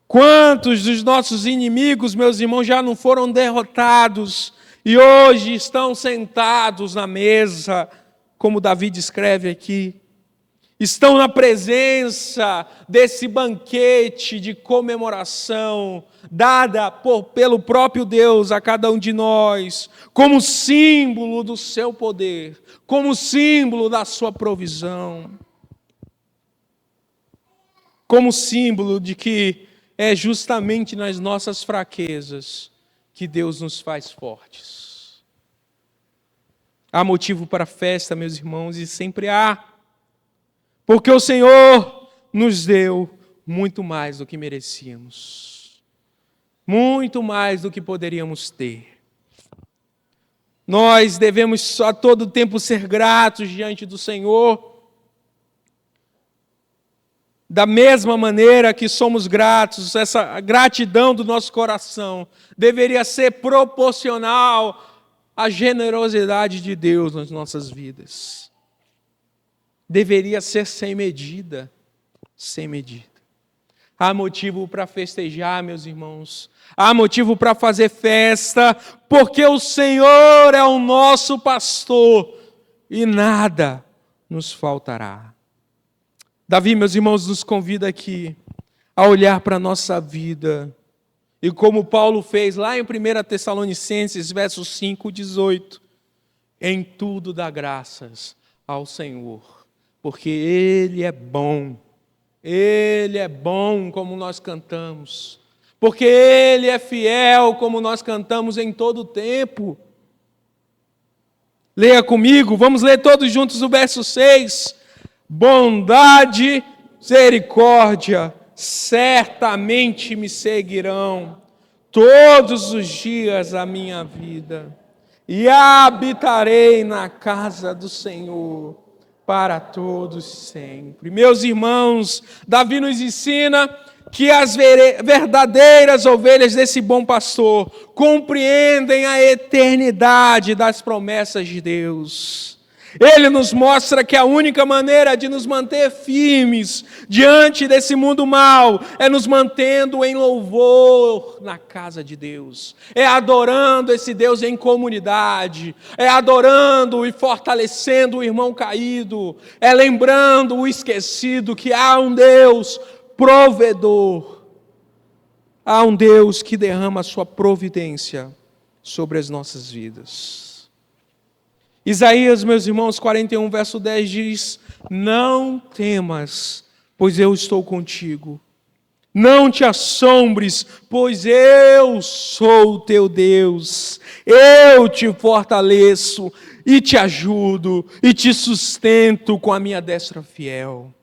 Quantos dos nossos inimigos, meus irmãos, já não foram derrotados e hoje estão sentados na mesa, como Davi descreve aqui. Estão na presença desse banquete de comemoração dada pelo próprio Deus a cada um de nós, como símbolo do seu poder, como símbolo da sua provisão, como símbolo de que é justamente nas nossas fraquezas que Deus nos faz fortes. Há motivo para festa, meus irmãos, e sempre há. Porque o Senhor nos deu muito mais do que merecíamos. Muito mais do que poderíamos ter. Nós devemos a todo tempo ser gratos diante do Senhor. Da mesma maneira que somos gratos, essa gratidão do nosso coração deveria ser proporcional à generosidade de Deus nas nossas vidas. Deveria ser sem medida, sem medida. Há motivo para festejar, meus irmãos. Há motivo para fazer festa, porque o Senhor é o nosso pastor e nada nos faltará. Davi, meus irmãos, nos convida aqui a olhar para a nossa vida. E como Paulo fez lá em 1 Tessalonicenses, versos 5, 18. Em tudo dá graças ao Senhor, porque Ele é bom. Ele é bom, como nós cantamos. Porque Ele é fiel, como nós cantamos em todo o tempo. Leia comigo, vamos ler todos juntos o verso 6. Bondade, misericórdia, certamente me seguirão todos os dias da minha vida, e habitarei na casa do Senhor para todos sempre. Meus irmãos, Davi nos ensina que as verdadeiras ovelhas desse bom pastor compreendem a eternidade das promessas de Deus. Ele nos mostra que a única maneira de nos manter firmes diante desse mundo mau é nos mantendo em louvor na casa de Deus. É adorando esse Deus em comunidade. É adorando e fortalecendo o irmão caído. É lembrando o esquecido que há um Deus provedor. Há um Deus que derrama a sua providência sobre as nossas vidas. Isaías, meus irmãos, 41, verso 10 diz: não temas, pois eu estou contigo. Não te assombres, pois eu sou o teu Deus. Eu te fortaleço e te ajudo e te sustento com a minha destra fiel.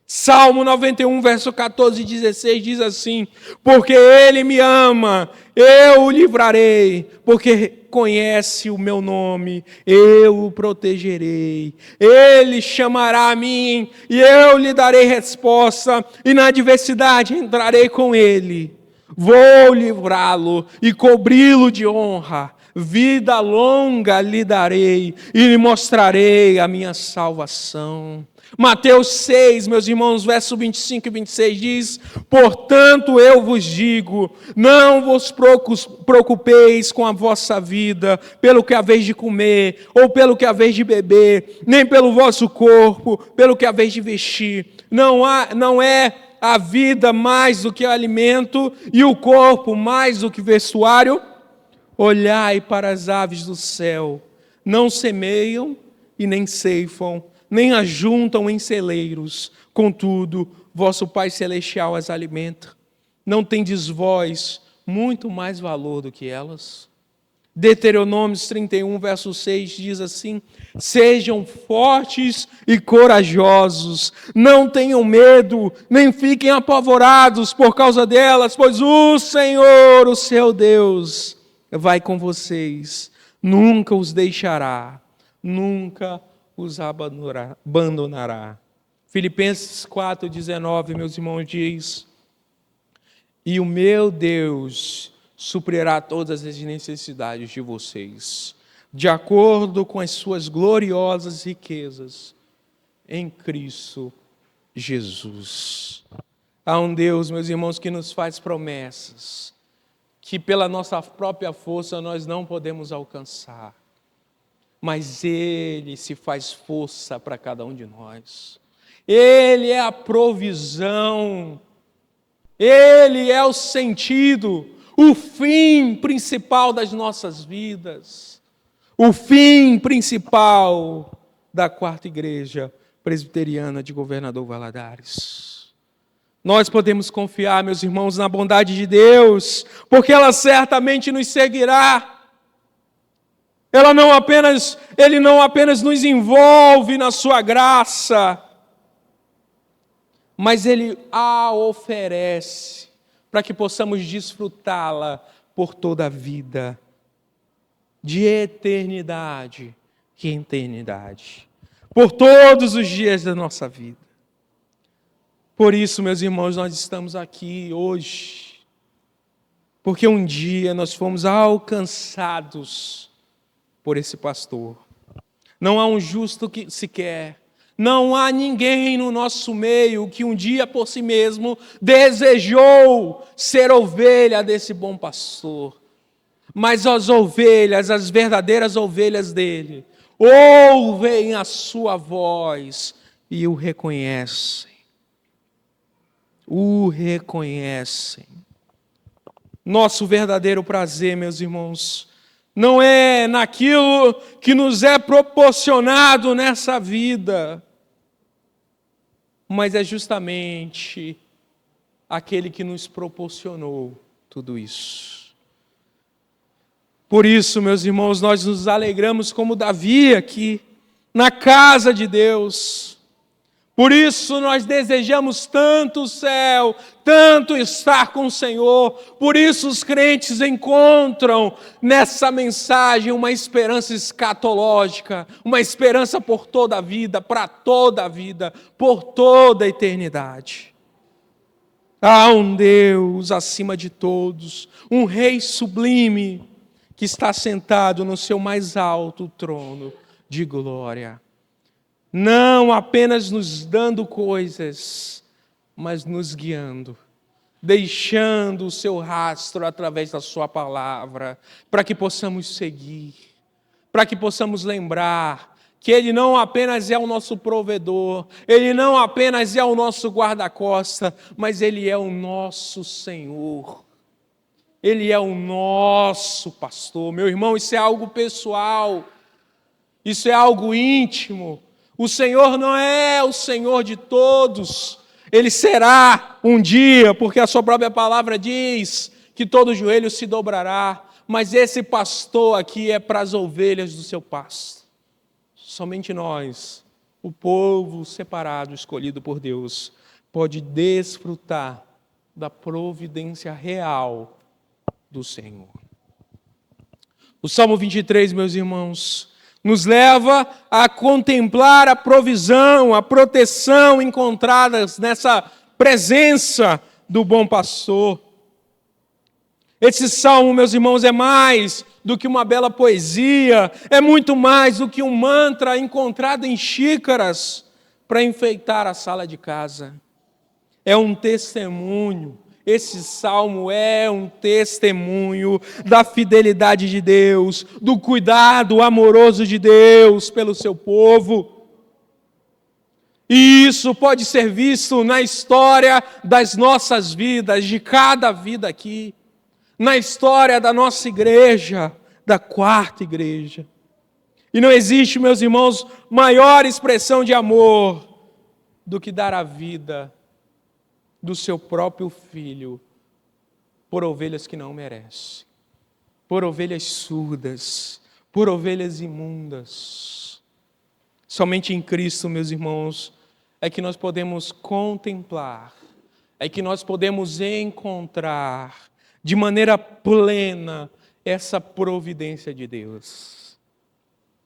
Salmo 91, verso 14 e 16 diz assim: porque Ele me ama, eu o livrarei, porque conhece o meu nome, eu o protegerei. Ele chamará a mim e eu lhe darei resposta, e na adversidade entrarei com ele. Vou livrá-lo e cobri-lo de honra. Vida longa lhe darei e lhe mostrarei a minha salvação. Mateus 6, meus irmãos, verso 25 e 26 diz: portanto eu vos digo, não vos preocupeis com a vossa vida, pelo que haveis de comer, ou pelo que haveis de beber, nem pelo vosso corpo, pelo que haveis de vestir. Não é a vida mais do que alimento, e o corpo mais do que vestuário? Olhai para as aves do céu, não semeiam e nem ceifam, nem ajuntam em celeiros, contudo, vosso Pai Celestial as alimenta. Não tendes vós muito mais valor do que elas? Deuteronômio 31, verso 6 diz assim: sejam fortes e corajosos, não tenham medo, nem fiquem apavorados por causa delas, pois o Senhor, o seu Deus, vai com vocês, nunca os deixará, nunca os abandonará. Filipenses 4,19, meus irmãos, diz: e o meu Deus suprirá todas as necessidades de vocês, de acordo com as suas gloriosas riquezas em Cristo Jesus. Há um Deus, meus irmãos, que nos faz promessas que pela nossa própria força nós não podemos alcançar. Mas Ele se faz força para cada um de nós. Ele é a provisão. Ele é o sentido, o fim principal das nossas vidas. O fim principal da quarta igreja presbiteriana de Governador Valadares. Nós podemos confiar, meus irmãos, na bondade de Deus, porque ela certamente nos seguirá. Ele não apenas nos envolve na sua graça, mas Ele a oferece para que possamos desfrutá-la por toda a vida, de eternidade em eternidade, por todos os dias da nossa vida. Por isso, meus irmãos, nós estamos aqui hoje, porque um dia nós fomos alcançados por esse pastor. Não há um justo que sequer, não há ninguém no nosso meio que um dia por si mesmo desejou ser ovelha desse bom pastor. Mas as ovelhas, as verdadeiras ovelhas dele, ouvem a sua voz e o reconhecem. O reconhecem. Nosso verdadeiro prazer, meus irmãos, não é naquilo que nos é proporcionado nessa vida, mas é justamente aquele que nos proporcionou tudo isso. Por isso, meus irmãos, nós nos alegramos como Davi aqui, na casa de Deus. Por isso nós desejamos tanto o céu, tanto estar com o Senhor. Por isso os crentes encontram nessa mensagem uma esperança escatológica, uma esperança por toda a vida, para toda a vida, por toda a eternidade. Há um Deus acima de todos, um Rei sublime, que está sentado no seu mais alto trono de glória. Não apenas nos dando coisas, mas nos guiando, deixando o seu rastro através da sua palavra, para que possamos seguir, para que possamos lembrar que Ele não apenas é o nosso provedor, Ele não apenas é o nosso guarda-costa, mas Ele é o nosso Senhor. Ele é o nosso pastor. Meu irmão, isso é algo pessoal, isso é algo íntimo. O Senhor não é o Senhor de todos. Ele será um dia, porque a sua própria palavra diz que todo joelho se dobrará. Mas esse pastor aqui é para as ovelhas do seu pasto. Somente nós, o povo separado, escolhido por Deus, pode desfrutar da providência real do Senhor. O Salmo 23, meus irmãos, nos leva a contemplar a provisão, a proteção encontradas nessa presença do bom pastor. Esse salmo, meus irmãos, é mais do que uma bela poesia, é muito mais do que um mantra encontrado em xícaras para enfeitar a sala de casa. É um testemunho. Esse salmo é um testemunho da fidelidade de Deus, do cuidado amoroso de Deus pelo seu povo. E isso pode ser visto na história das nossas vidas, de cada vida aqui, na história da nossa igreja, da quarta igreja. E não existe, meus irmãos, maior expressão de amor do que dar a vida do seu próprio filho por ovelhas que não merecem, por ovelhas surdas, por ovelhas imundas. Somente em Cristo, meus irmãos, é que nós podemos contemplar, é que nós podemos encontrar de maneira plena essa providência de Deus.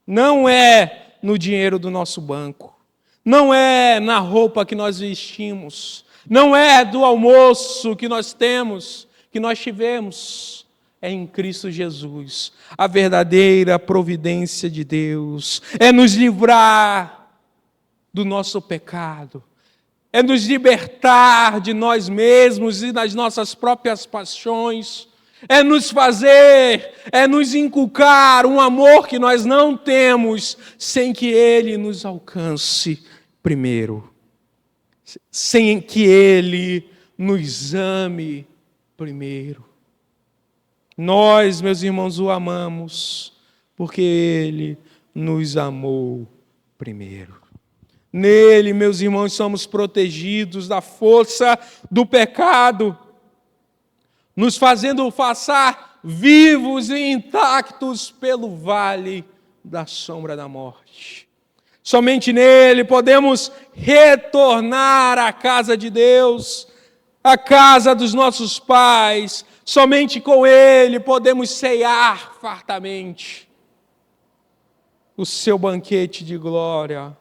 Não é no dinheiro do nosso banco, não é na roupa que nós vestimos, não é do almoço que nós temos, que nós tivemos, é em Cristo Jesus. A verdadeira providência de Deus é nos livrar do nosso pecado, é nos libertar de nós mesmos e das nossas próprias paixões, é nos fazer, é nos inculcar um amor que nós não temos sem que Ele nos alcance primeiro, sem que Ele nos ame primeiro. Nós, meus irmãos, o amamos porque Ele nos amou primeiro. Nele, meus irmãos, somos protegidos da força do pecado, nos fazendo passar vivos e intactos pelo vale da sombra da morte. Somente nele podemos retornar à casa de Deus, à casa dos nossos pais. Somente com ele podemos ceiar fartamente o seu banquete de glória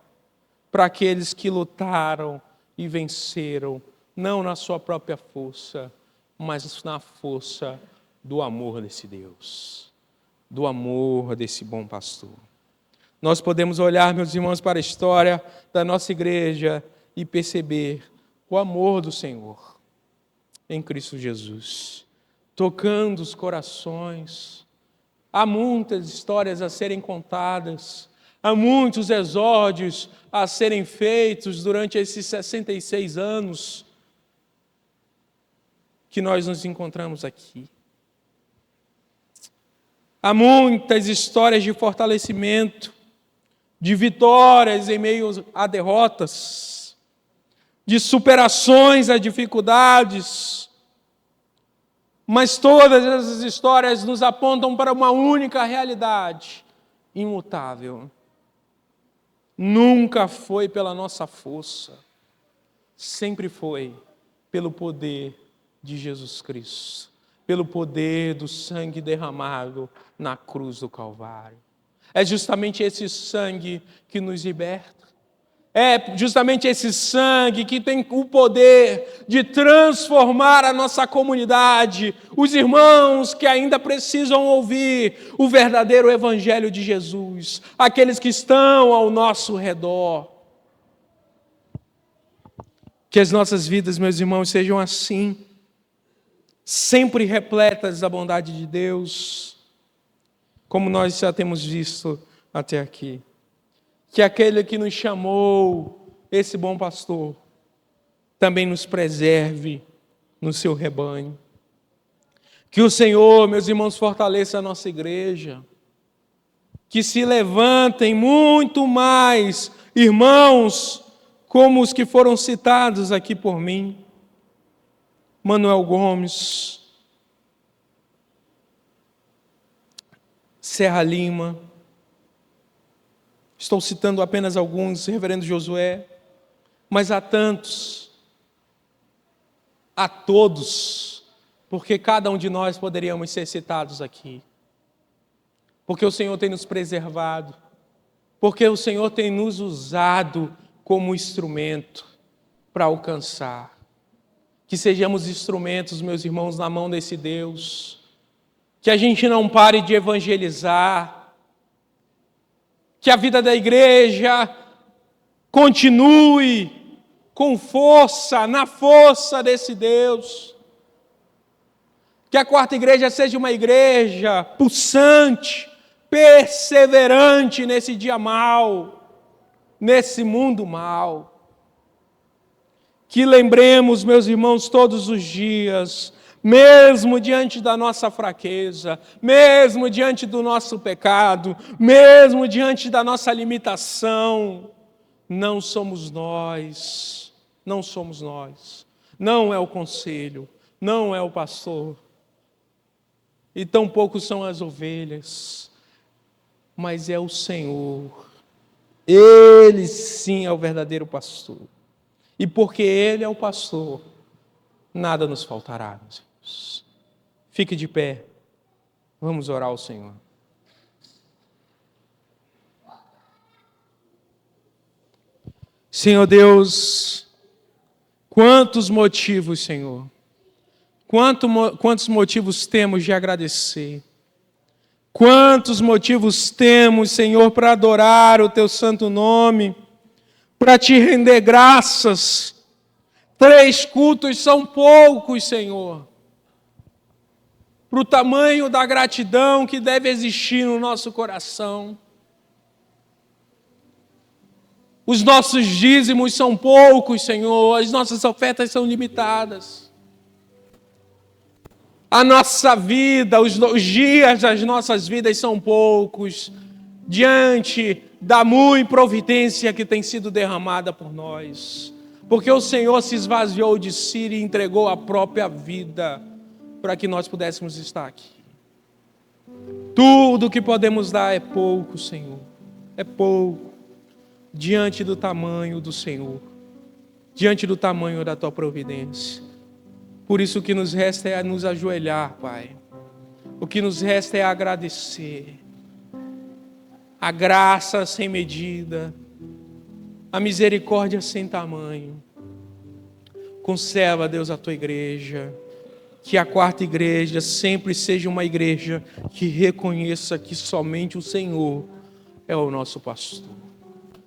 para aqueles que lutaram e venceram, não na sua própria força, mas na força do amor desse Deus, do amor desse bom pastor. Nós podemos olhar, meus irmãos, para a história da nossa igreja e perceber o amor do Senhor em Cristo Jesus, tocando os corações. Há muitas histórias a serem contadas, Há muitos exórdios a serem feitos durante esses 66 anos que nós nos encontramos aqui. Há muitas histórias de fortalecimento, de vitórias em meio a derrotas, de superações a dificuldades, mas todas essas histórias nos apontam para uma única realidade, imutável. Nunca foi pela nossa força, sempre foi pelo poder de Jesus Cristo, pelo poder do sangue derramado na cruz do Calvário. É justamente esse sangue que nos liberta. É justamente esse sangue que tem o poder de transformar a nossa comunidade, os irmãos que ainda precisam ouvir o verdadeiro evangelho de Jesus, aqueles que estão ao nosso redor. Que as nossas vidas, meus irmãos, sejam assim, sempre repletas da bondade de Deus, como nós já temos visto até aqui. Que aquele que nos chamou, esse bom pastor, também nos preserve no seu rebanho. Que o Senhor, meus irmãos, fortaleça a nossa igreja. Que se levantem muito mais irmãos como os que foram citados aqui por mim. Manuel Gomes, Serra Lima, estou citando apenas alguns, reverendo Josué, mas há tantos, a todos, porque cada um de nós poderíamos ser citados aqui. Porque o Senhor tem nos preservado, porque o Senhor tem nos usado como instrumento para alcançar. Que sejamos instrumentos, meus irmãos, na mão desse Deus. Que a gente não pare de evangelizar. Que a vida da igreja continue com força, na força desse Deus. Que a quarta igreja seja uma igreja pulsante, perseverante nesse dia mau, nesse mundo mau. Que lembremos, meus irmãos, todos os dias, mesmo diante da nossa fraqueza, mesmo diante do nosso pecado, mesmo diante da nossa limitação, não somos nós, não somos nós, não é o conselho, não é o pastor, e tampouco são as ovelhas, mas é o Senhor. Ele sim é o verdadeiro pastor, e porque Ele é o pastor, nada nos faltará, meus irmãos. Fique de pé, vamos orar ao Senhor. Senhor Deus, quantos motivos, Senhor, quantos motivos temos de agradecer, quantos motivos temos, Senhor, para adorar o Teu santo nome, para Te render graças. 3 cultos são poucos, Senhor, para o tamanho da gratidão que deve existir no nosso coração. Os nossos dízimos são poucos, Senhor, as nossas ofertas são limitadas. A nossa vida, os dias das nossas vidas são poucos, diante da muita providência que tem sido derramada por nós. Porque o Senhor se esvaziou de si e entregou a própria vida para que nós pudéssemos estar aqui. Tudo que podemos dar é pouco, Senhor, é pouco, diante do tamanho do Senhor, diante do tamanho da Tua providência. Por isso o que nos resta é nos ajoelhar, Pai. O que nos resta é agradecer. A graça sem medida, a misericórdia sem tamanho. Conserva, Deus, a Tua igreja. Que a quarta igreja sempre seja uma igreja que reconheça que somente o Senhor é o nosso pastor.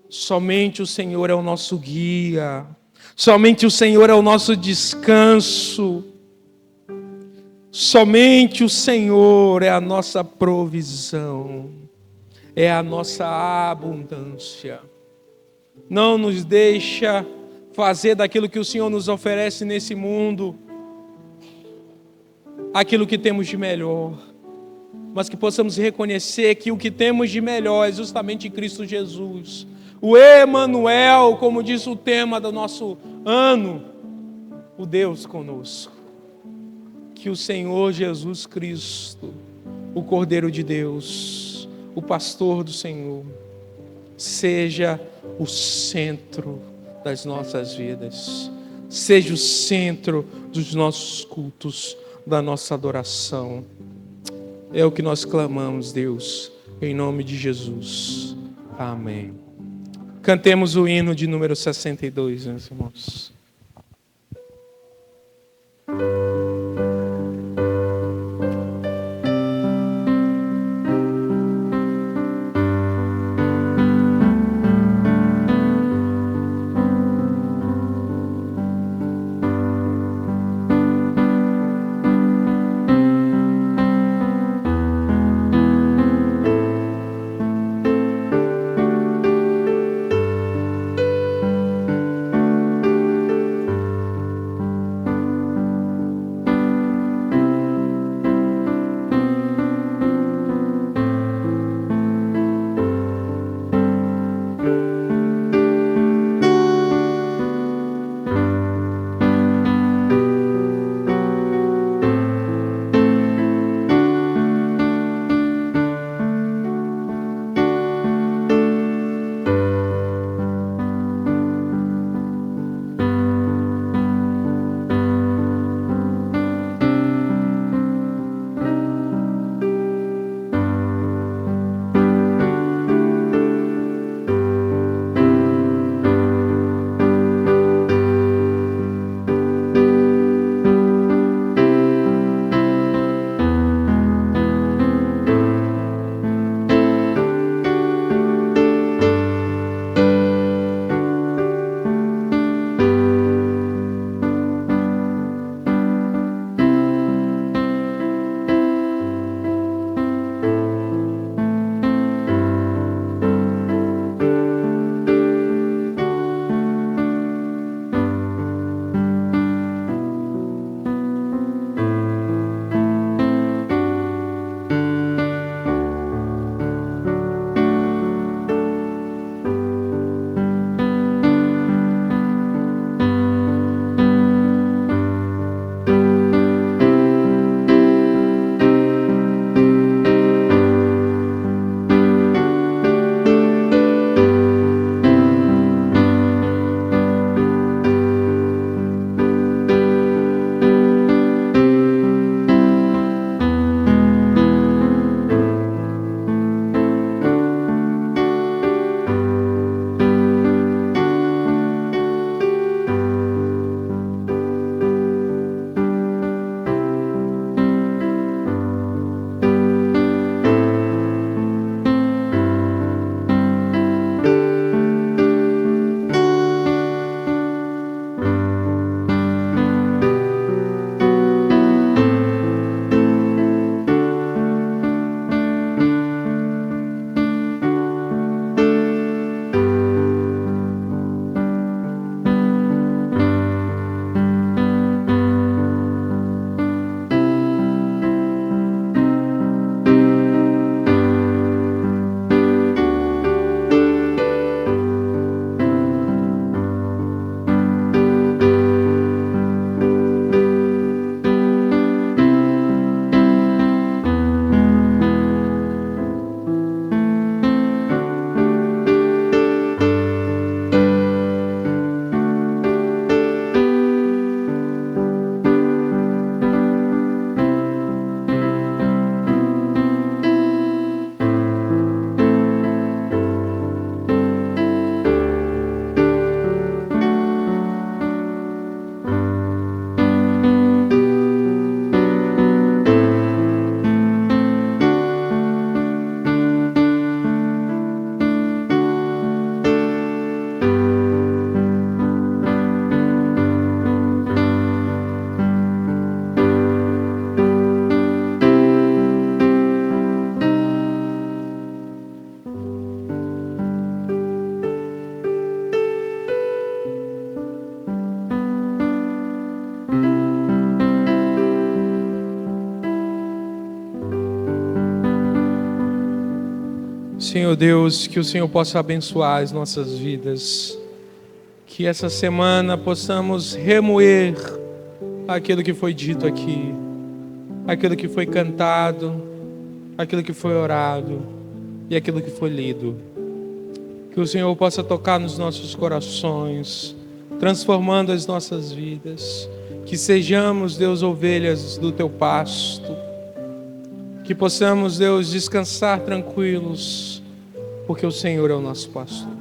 Somente o Senhor é o nosso guia. Somente o Senhor é o nosso descanso. Somente o Senhor é a nossa provisão. é a nossa abundância. Não nos deixa fazer daquilo que o Senhor nos oferece nesse mundo aquilo que temos de melhor, mas que possamos reconhecer que o que temos de melhor é justamente em Cristo Jesus. O Emanuel, como diz o tema do nosso ano, o Deus conosco. Que o Senhor Jesus Cristo, o Cordeiro de Deus, o pastor do Senhor, seja o centro das nossas vidas, seja o centro dos nossos cultos, da nossa adoração. É o que nós clamamos, Deus, em nome de Jesus. Amém. Cantemos o hino de número 62, meus irmãos. Senhor Deus, que o Senhor possa abençoar as nossas vidas. Que essa semana possamos remoer aquilo que foi dito aqui, aquilo que foi cantado, aquilo que foi orado e aquilo que foi lido. Que o Senhor possa tocar nos nossos corações, transformando as nossas vidas. Que sejamos, Deus, ovelhas do Teu pasto. Que possamos, Deus, descansar tranquilos, porque o Senhor é o nosso pastor.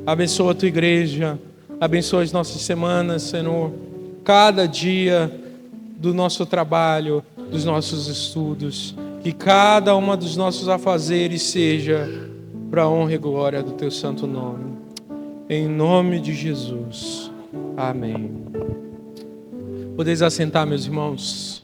Abençoa a Tua igreja, abençoa as nossas semanas, Senhor. Cada dia do nosso trabalho, dos nossos estudos, que cada uma dos nossos afazeres seja para a honra e glória do Teu santo nome. Em nome de Jesus. Amém. Podeis assentar, meus irmãos.